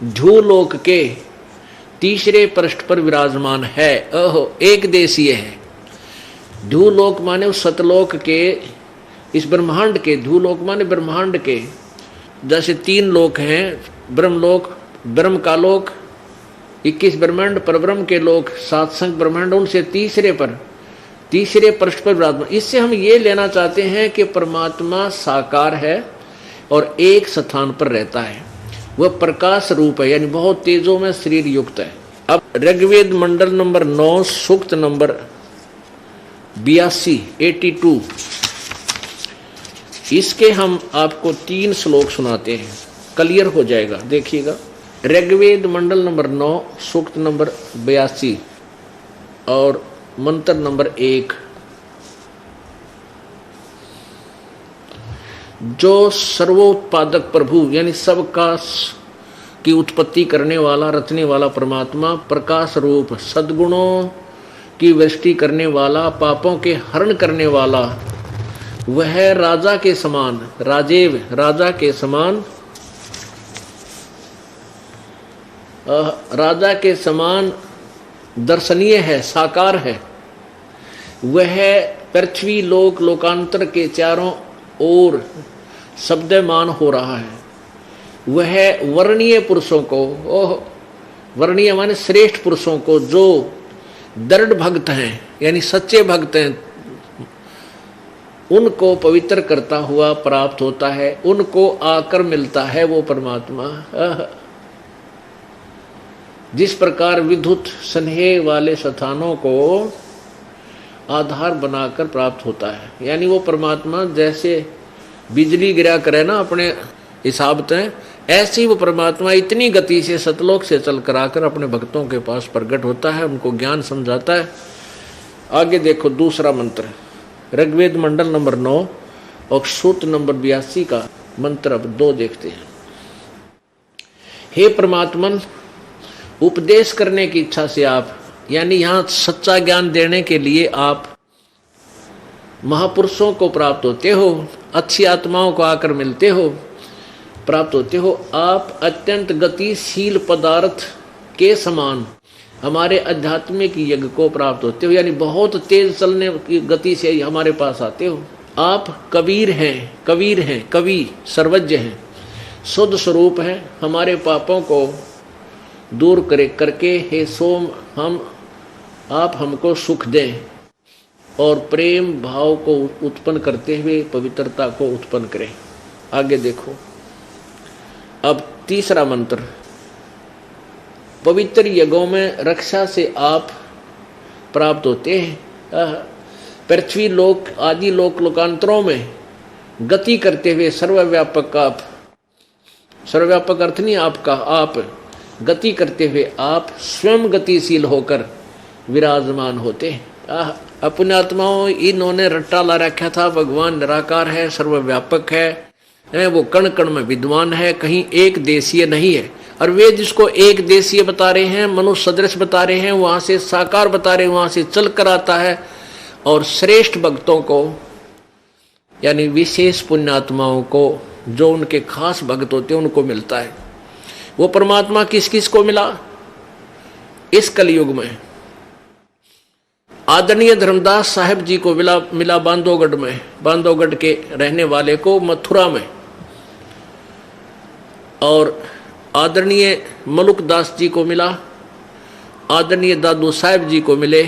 ध्रुवलोक के तीसरे पृष्ठ पर विराजमान है। ओहो एक देशीय है। ध्रुवलोक माने उस सतलोक के, इस ब्रह्मांड के, ध्रुवलोक माने ब्रह्मांड के, जैसे 3 लोक हैं, ब्रह्मलोक, ब्रह्म का लोक, 21 ब्रह्मांड, परब्रह्म के लोक, 7 संख्य ब्रह्मांड, उनसे तीसरे पृष्ठ पर विराजमान। इससे हम ये लेना चाहते हैं कि परमात्मा साकार है और एक स्थान पर रहता है, वह प्रकाश रूप है, यानी बहुत तेजों में शरीर युक्त है। अब ऋग्वेद मंडल नंबर 9 सूक्त नंबर 82 इसके हम आपको 3 श्लोक सुनाते हैं, क्लियर हो जाएगा। देखिएगा, ऋग्वेद मंडल नंबर 9 सूक्त नंबर 82 और मंत्र नंबर 1, जो सर्वोत्पादक प्रभु यानी सबका की उत्पत्ति करने वाला, रचने वाला परमात्मा, प्रकाश रूप, सद्गुणों की वृष्टि करने वाला, पापों के हरण करने वाला, वह राजा के समान, राजेव राजा के समान, राजा के समान दर्शनीय है, साकार है। वह पृथ्वी लोक लोकांतर के चारों ओर शब्दमान हो रहा है। वह वर्णीय पुरुषों को, ओह वर्णीय माने श्रेष्ठ पुरुषों को, जो दृढ़ भक्त हैं यानी सच्चे भक्त हैं, उनको पवित्र करता हुआ प्राप्त होता है, उनको आकर मिलता है वो परमात्मा। जिस प्रकार विद्युत स्नेह वाले स्थानों को आधार बनाकर प्राप्त होता है, यानी वो परमात्मा जैसे बिजली गिरा करे ना अपने हिसाब से, ऐसे ही वो परमात्मा इतनी गति से सतलोक से चल कर आकर अपने भक्तों के पास प्रकट होता है, उनको ज्ञान समझाता है। आगे देखो दूसरा मंत्र, ऋग्वेद मंडल नंबर 9 और सूक्त नंबर 82 का मंत्र अब 2 देखते हैं। हे परमात्मन, उपदेश करने की इच्छा से आप, यानी यहाँ सच्चा ज्ञान देने के लिए आप महापुरुषों को प्राप्त होते हो, अच्छी आत्माओं को आकर मिलते हो, प्राप्त होते हो। आप अत्यंत गतिशील पदार्थ के समान हमारे आध्यात्मिक यज्ञ को प्राप्त होते हो, यानी बहुत तेज चलने की गति से हमारे पास आते हो। आप कबीर हैं, कवि सर्वज्ञ हैं, शुद्ध स्वरूप हैं। हमारे पापों को दूर करके हे सोम आप हमको सुख दें और प्रेम भाव को उत्पन्न करते हुए पवित्रता को उत्पन्न करें। आगे देखो, अब तीसरा मंत्र, पवित्र यज्ञों में रक्षा से आप प्राप्त होते हैं। पृथ्वी लोक आदि लोक लोकांतरों में गति करते हुए सर्वव्यापक आप, सर्वव्यापक अर्थ नहीं आपका, आप गति करते हुए आप स्वयं गतिशील होकर विराजमान होते हैं। अपने आत्माओं इन्होंने रट्टा ला रखा था, भगवान निराकार है, सर्वव्यापक है, वो कण कण में विद्वान है, कहीं एक देशीय नहीं है। और वे जिसको एक देशीय बता रहे हैं, मनुष्य सदृश बता रहे हैं, वहां से साकार बता रहे हैं, वहां से चल कर आता है और श्रेष्ठ भक्तों को यानी विशेष पुण्यात्माओं को, जो उनके खास भक्त होते हैं, उनको मिलता है। वो परमात्मा किस किस को मिला इस कलयुग में? आदरणीय धर्मदास साहब जी को मिला बांधवगढ़ में, बांधवगढ़ के रहने वाले को मथुरा में, और आदरणीय मलुकदास जी को मिला, आदरणीय दादू साहब जी को मिले,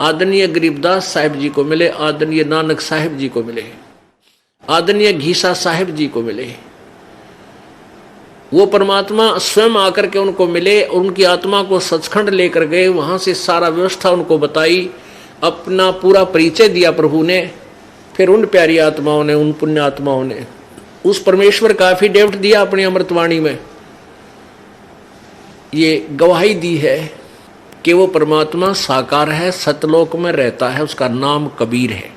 आदरणीय गरीबदास साहब जी को मिले, आदरणीय नानक साहब जी को मिले। आदरणीय घीसा साहिब जी को मिले। वो परमात्मा स्वयं आकर के उनको मिले और उनकी आत्मा को सचखंड लेकर गए। वहां से सारा व्यवस्था उनको बताई, अपना पूरा परिचय दिया प्रभु ने। फिर उन प्यारी आत्माओं ने, उन पुण्य आत्माओं ने उस परमेश्वर का एफिडेविट दिया अपनी अमृतवाणी में, ये गवाही दी है कि वो परमात्मा साकार है, सतलोक में रहता है, उसका नाम कबीर है।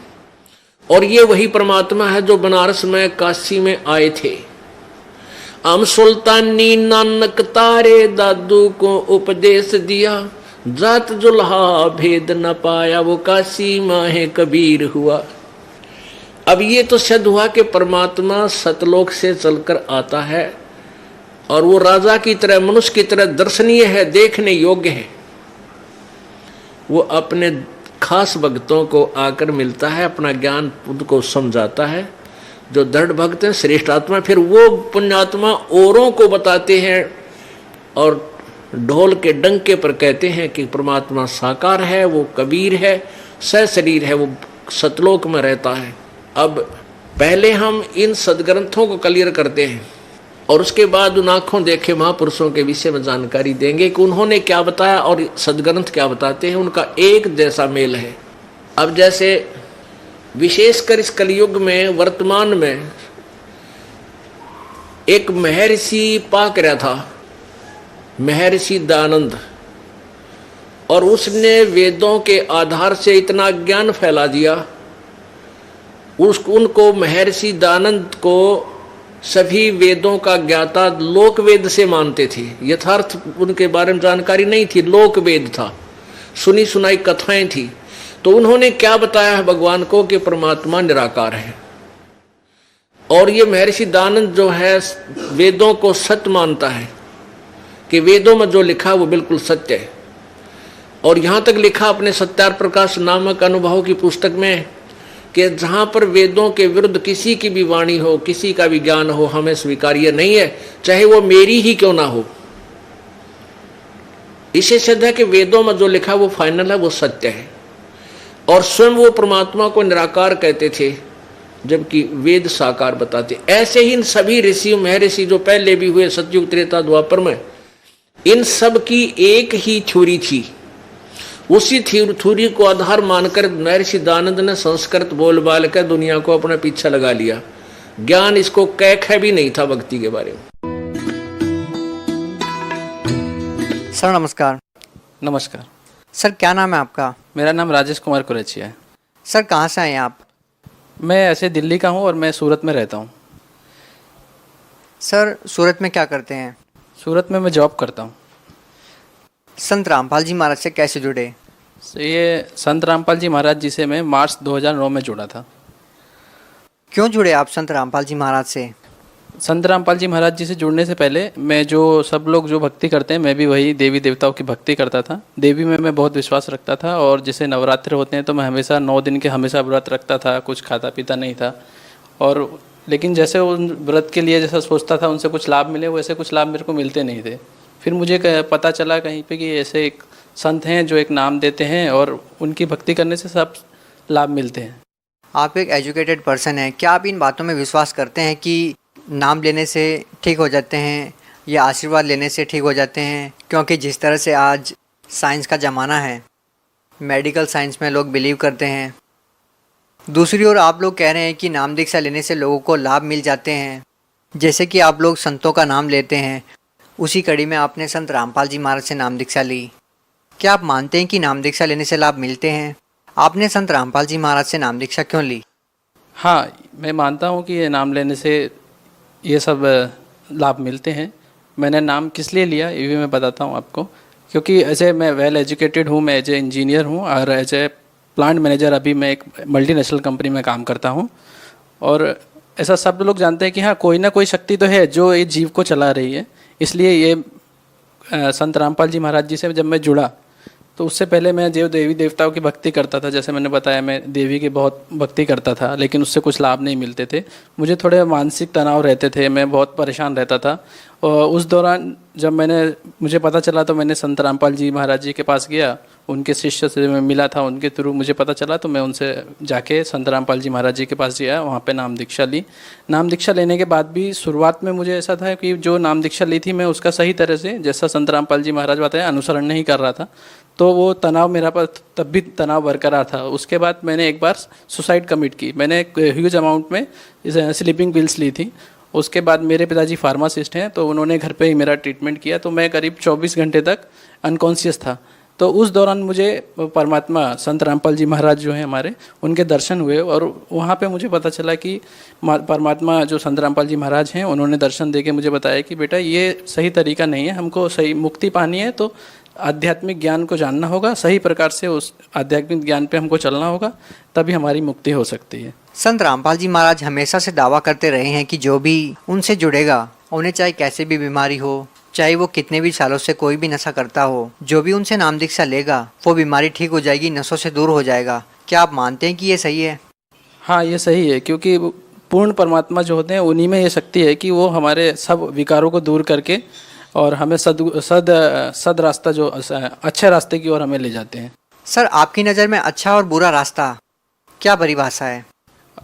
और ये वही परमात्मा है जो बनारस में, काशी में आए थे। हम सुल्तानी नानक तारे दादू को उपदेश दिया, जात जुल्हा भेद न पाया, वो काशी माहे कबीर हुआ। अब ये तो सिद्ध हुआ कि परमात्मा सतलोक से चलकर आता है और वो राजा की तरह, मनुष्य की तरह दर्शनीय है, देखने योग्य है। वो अपने खास भक्तों को आकर मिलता है, अपना ज्ञान खुद को समझाता है। जो दृढ़ भक्त हैं, श्रेष्ठ आत्मा, फिर वो पुण्यात्मा औरों को बताते हैं और ढोल के डंके पर कहते हैं कि परमात्मा साकार है, वो कबीर है, सशरीर है, वो सतलोक में रहता है। अब पहले हम इन सदग्रंथों को क्लियर करते हैं और उसके बाद उन आंखों देखे महापुरुषों के विषय में जानकारी देंगे कि उन्होंने क्या बताया और सदग्रंथ क्या बताते हैं, उनका एक जैसा मेल है। अब जैसे विशेषकर इस कलयुग में, वर्तमान में एक महर्षि पाक रहा था, महर्षि दयानंद, और उसने वेदों के आधार से इतना ज्ञान फैला दिया, उनको महर्षि दयानंद को सभी वेदों का ज्ञाता लोक वेद से मानते थे। यथार्थ उनके बारे में जानकारी नहीं थी, लोक वेद था, सुनी सुनाई कथाएं थी। तो उन्होंने क्या बताया है भगवान को कि परमात्मा निराकार है। और ये महर्षि दयानंद जो है वेदों को सत्य मानता है कि वेदों में जो लिखा वो बिल्कुल सत्य है। और यहां तक लिखा अपने सत्यार प्रकाश नामक अनुभव की पुस्तक में कि जहां पर वेदों के विरुद्ध किसी की भी वाणी हो, किसी का भी ज्ञान हो, हमें स्वीकार्य नहीं है, चाहे वो मेरी ही क्यों ना हो। इसे सिद्ध है कि वेदों में जो लिखा वो फाइनल है, वो सत्य है। और स्वयं वो परमात्मा को निराकार कहते थे, जबकि वेद साकार बताते। ऐसे ही इन सभी ऋषि महर्षि जो पहले भी हुए सतयुग त्रेता द्वापर में, इन सब की एक ही थ्योरी थी। उसी थ्योरी को आधार मानकर महर्षि दयानंद ने संस्कृत बोल बाल कर दुनिया को अपने पीछे लगा लिया। ज्ञान इसको कैख भी नहीं था भक्ति के बारे में। सर नमस्कार। नमस्कार सर, क्या नाम है आपका? मेरा नाम राजेश कुमार कुरेचिया है। सर कहाँ से आए आप? मैं ऐसे दिल्ली का हूँ और मैं सूरत में रहता हूँ। सर सूरत में क्या करते हैं? सूरत में मैं जॉब करता हूँ। संत रामपाल जी महाराज से कैसे जुड़े? ये संत रामपाल जी महाराज जी से मैं मार्च 2009 में जुड़ा था। क्यों जुड़े आप संत रामपाल जी महाराज से? संत रामपाल जी महाराज जी से जुड़ने से पहले मैं जो सब लोग जो भक्ति करते हैं, मैं भी वही देवी देवताओं की भक्ति करता था। देवी में मैं बहुत विश्वास रखता था और जैसे नवरात्र होते हैं तो मैं हमेशा 9 दिन के हमेशा व्रत रखता था, कुछ खाता पीता नहीं था। और लेकिन जैसे उन व्रत के लिए जैसा सोचता था उनसे कुछ लाभ मिले, वैसे कुछ लाभ मेरे को मिलते नहीं थे। फिर मुझे पता चला कहीं पे कि ऐसे एक संत हैं जो एक नाम देते हैं और उनकी भक्ति करने से सब लाभ मिलते हैं। आप एक एजुकेटेड पर्सन हैं, क्या आप इन बातों में विश्वास करते हैं कि नाम लेने से ठीक हो जाते हैं या आशीर्वाद लेने से ठीक हो जाते हैं? क्योंकि जिस तरह से आज साइंस का ज़माना है, मेडिकल साइंस में लोग बिलीव करते हैं। दूसरी ओर आप लोग कह रहे हैं कि नाम दीक्षा लेने से लोगों को लाभ मिल जाते हैं, जैसे कि आप लोग संतों का नाम लेते हैं। उसी कड़ी में आपने संत रामपाल जी महाराज से नाम दीक्षा ली। क्या आप मानते हैं कि नाम दीक्षा लेने से लाभ मिलते हैं? आपने संत रामपाल जी महाराज से नाम दीक्षा क्यों ली? हाँ, मैं मानता हूँ कि ये नाम लेने से ये सब लाभ मिलते हैं। मैंने नाम किस लिए लिया ये भी मैं बताता हूँ आपको। क्योंकि ऐसे मैं वेल एजुकेटेड हूँ, मैं एज ए इंजीनियर हूँ और एज ए प्लांट मैनेजर अभी मैं एक मल्टीनेशनल कंपनी में काम करता हूँ। और ऐसा सब लोग जानते हैं कि हाँ, कोई ना कोई शक्ति तो है जो ये जीव को चला रही है। इसलिए ये संत रामपाल जी महाराज जी से जब मैं जुड़ा तो उससे पहले मैं जो देवी देवताओं की भक्ति करता था, जैसे मैंने बताया मैं देवी की बहुत भक्ति करता था, लेकिन उससे कुछ लाभ नहीं मिलते थे। मुझे थोड़े मानसिक तनाव रहते थे, मैं बहुत परेशान रहता था। और उस दौरान जब मुझे पता चला तो मैंने संत रामपाल जी महाराज जी के पास गया, उनके शिष्य से मैं मिला था, उनके थ्रू मुझे पता चला तो मैं उनसे जाके संत रामपाल जी महाराज जी के पास गया, वहाँ पे नाम दीक्षा ली। नाम दीक्षा लेने के बाद भी शुरुआत में मुझे ऐसा था कि जो नाम दीक्षा ली थी मैं उसका सही तरह से, जैसा संत रामपाल जी महाराज बताया, अनुसरण नहीं कर रहा था। तो वो तनाव मेरा पर तब भी तनाव बरकरार था। उसके बाद मैंने एक बार सुसाइड कमिट की, मैंने एक ह्यूज अमाउंट में स्लीपिंग पिल्स ली थी। उसके बाद मेरे पिताजी फार्मासिस्ट हैं, तो उन्होंने घर पे ही मेरा ट्रीटमेंट किया, तो मैं करीब 24 घंटे तक अनकॉन्शियस था। तो उस दौरान मुझे परमात्मा संत रामपाल जी महाराज जो हैं हमारे, उनके दर्शन हुए और वहाँ पे मुझे पता चला कि परमात्मा जो संत रामपाल जी महाराज हैं, उन्होंने दर्शन देके मुझे बताया कि बेटा ये सही तरीका नहीं है, हमको सही मुक्ति पानी है तो आध्यात्मिक ज्ञान को जानना होगा, सही प्रकार से उस आध्यात्मिक ज्ञान पे हमको चलना होगा, तभी हमारी मुक्ति हो सकती है। संत रामपाल जी महाराज हमेशा से दावा करते रहे हैं कि जो भी उनसे जुड़ेगा, उन्हें चाहे कैसी भी बीमारी हो, चाहे वो कितने भी सालों से कोई भी नशा करता हो, जो भी उनसे नाम दीक्षा लेगा वो बीमारी ठीक हो जाएगी, नशों से दूर हो जाएगा। क्या आप मानते हैं कि ये सही है? हाँ, ये सही है, क्योंकि पूर्ण परमात्मा जो होते हैं उन्हीं में ये शक्ति है कि वो हमारे सब विकारों को दूर करके और हमें सद रास्ता जो अच्छे रास्ते की ओर हमें ले जाते हैं। सर, आपकी नज़र में अच्छा और बुरा रास्ता क्या परिभाषा है?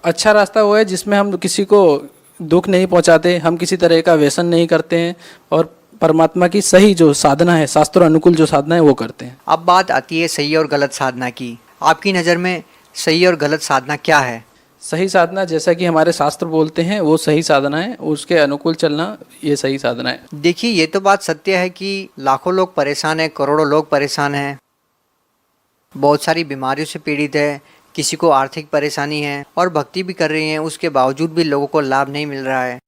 अच्छा रास्ता वो है जिसमें हम किसी को दुख नहीं पहुंचाते, हम किसी तरह का व्यसन नहीं करते हैं और परमात्मा की सही जो साधना है, शास्त्रों अनुकूल जो साधना है वो करते हैं। अब बात आती है सही और गलत साधना की। आपकी नज़र में सही और गलत साधना क्या है? सही साधना, जैसा कि हमारे शास्त्र बोलते हैं, वो सही साधना है, उसके अनुकूल चलना ये सही साधना है। देखिए, ये तो बात सत्य है कि लाखों लोग परेशान हैं, करोड़ों लोग परेशान हैं, बहुत सारी बीमारियों से पीड़ित है, किसी को आर्थिक परेशानी है और भक्ति भी कर रही हैं, उसके बावजूद भी लोगों को लाभ नहीं मिल रहा है।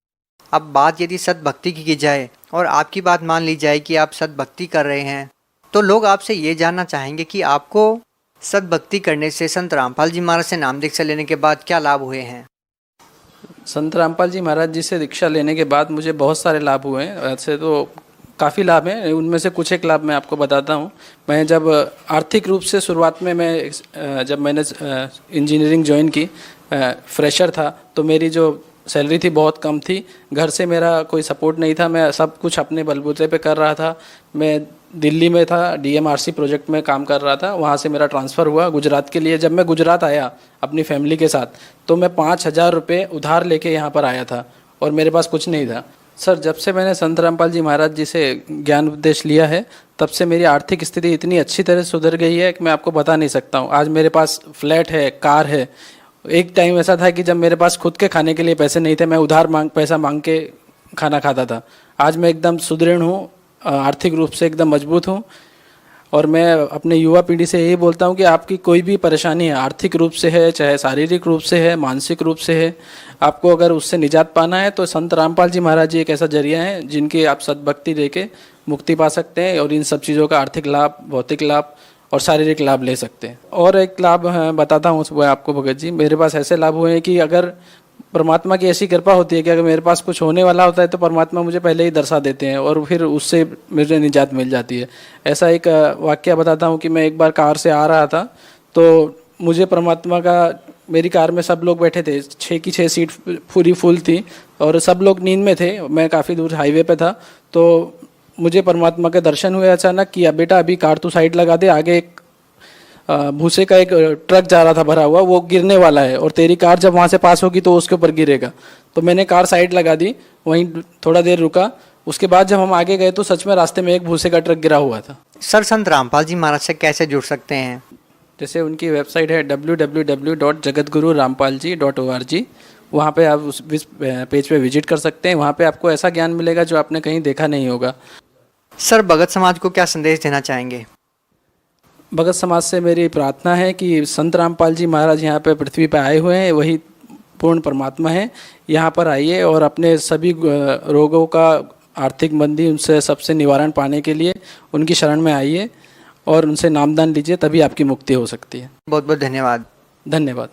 अब बात यदि सत भक्ति की जाए और आपकी बात मान ली जाए कि आप सत भक्ति कर रहे हैं, तो लोग आपसे ये जानना चाहेंगे कि आपको सत भक्ति करने से संत रामपाल जी महाराज से नाम दीक्षा लेने के बाद क्या लाभ हुए हैं? संत रामपाल जी महाराज जी से दीक्षा लेने के बाद मुझे बहुत सारे लाभ हुए हैं। वैसे तो काफ़ी लाभ हैं, उनमें से कुछ एक लाभ मैं आपको बताता हूँ। मैं जब आर्थिक रूप से शुरुआत में जब मैंने इंजीनियरिंग ज्वाइन की, फ्रेशर था, तो मेरी जो सैलरी थी बहुत कम थी, घर से मेरा कोई सपोर्ट नहीं था, मैं सब कुछ अपने बलबूते पे कर रहा था। मैं दिल्ली में था, DMRC प्रोजेक्ट में काम कर रहा था, वहाँ से मेरा ट्रांसफ़र हुआ गुजरात के लिए। जब मैं गुजरात आया अपनी फैमिली के साथ, तो मैं 5,000 रुपये उधार लेके यहाँ पर आया था और मेरे पास कुछ नहीं था। सर, जब से मैंने संत रामपाल जी महाराज जी से ज्ञान उपदेश लिया है, तब से मेरी आर्थिक स्थिति इतनी अच्छी तरह सुधर गई है कि मैं आपको बता नहीं सकता हूँ। आज मेरे पास फ्लैट है, कार है। एक टाइम ऐसा था कि जब मेरे पास खुद के खाने के लिए पैसे नहीं थे, मैं उधार पैसा मांग के खाना खाता था। आज मैं एकदम सुदृढ़ हूँ, आर्थिक रूप से एकदम मजबूत हूँ और मैं अपने युवा पीढ़ी से यही बोलता हूँ कि आपकी कोई भी परेशानी है, आर्थिक रूप से है, चाहे शारीरिक रूप से है, मानसिक रूप से है, आपको अगर उससे निजात पाना है तो संत रामपाल जी महाराज जी एक ऐसा जरिया है जिनकी आप सद्भक्ति देके मुक्ति पा सकते हैं और इन सब चीज़ों का आर्थिक लाभ, भौतिक लाभ और शारीरिक लाभ ले सकते हैं। और एक लाभ बताता हूँ सुबह आपको भगत जी, मेरे पास ऐसे लाभ हुए हैं कि अगर परमात्मा की ऐसी कृपा होती है कि अगर मेरे पास कुछ होने वाला होता है तो परमात्मा मुझे पहले ही दर्शा देते हैं और फिर उससे मुझे निजात मिल जाती है। ऐसा एक वाक्य बताता हूँ कि मैं एक बार कार से आ रहा था, तो मुझे परमात्मा का, मेरी कार में सब लोग बैठे थे, 6 की 6 सीट पूरी फुल थी और सब लोग नींद में थे, मैं काफ़ी दूर हाईवे पे था, तो मुझे परमात्मा के दर्शन हुए अचानक कि बेटा अभी कार तू साइड लगा दे, आगे एक भूसे का एक ट्रक जा रहा था भरा हुआ, वो गिरने वाला है और तेरी कार जब वहाँ से पास होगी तो उसके ऊपर गिरेगा। तो मैंने कार साइड लगा दी, वहीं थोड़ा देर रुका। उसके बाद जब हम आगे गए तो सच में रास्ते में एक भूसे का ट्रक गिरा हुआ था। सर, संत रामपाल जी महाराज से कैसे जुड़ सकते हैं? जैसे उनकी वेबसाइट है www.jagatgururampalji.org, वहाँ पे आप उस पेज पे विजिट कर सकते हैं। वहाँ पे आपको ऐसा ज्ञान मिलेगा जो आपने कहीं देखा नहीं होगा। सर, भगत समाज को क्या संदेश देना चाहेंगे? भगत समाज से मेरी प्रार्थना है कि संत रामपाल जी महाराज यहाँ पे पृथ्वी पे आए हुए हैं, वही पूर्ण परमात्मा है। यहाँ पर आइए और अपने सभी रोगों का, आर्थिक मंदी, उनसे सबसे निवारण पाने के लिए उनकी शरण में आइए और उनसे नामदान लीजिए, तभी आपकी मुक्ति हो सकती है। बहुत बहुत धन्यवाद। धन्यवाद।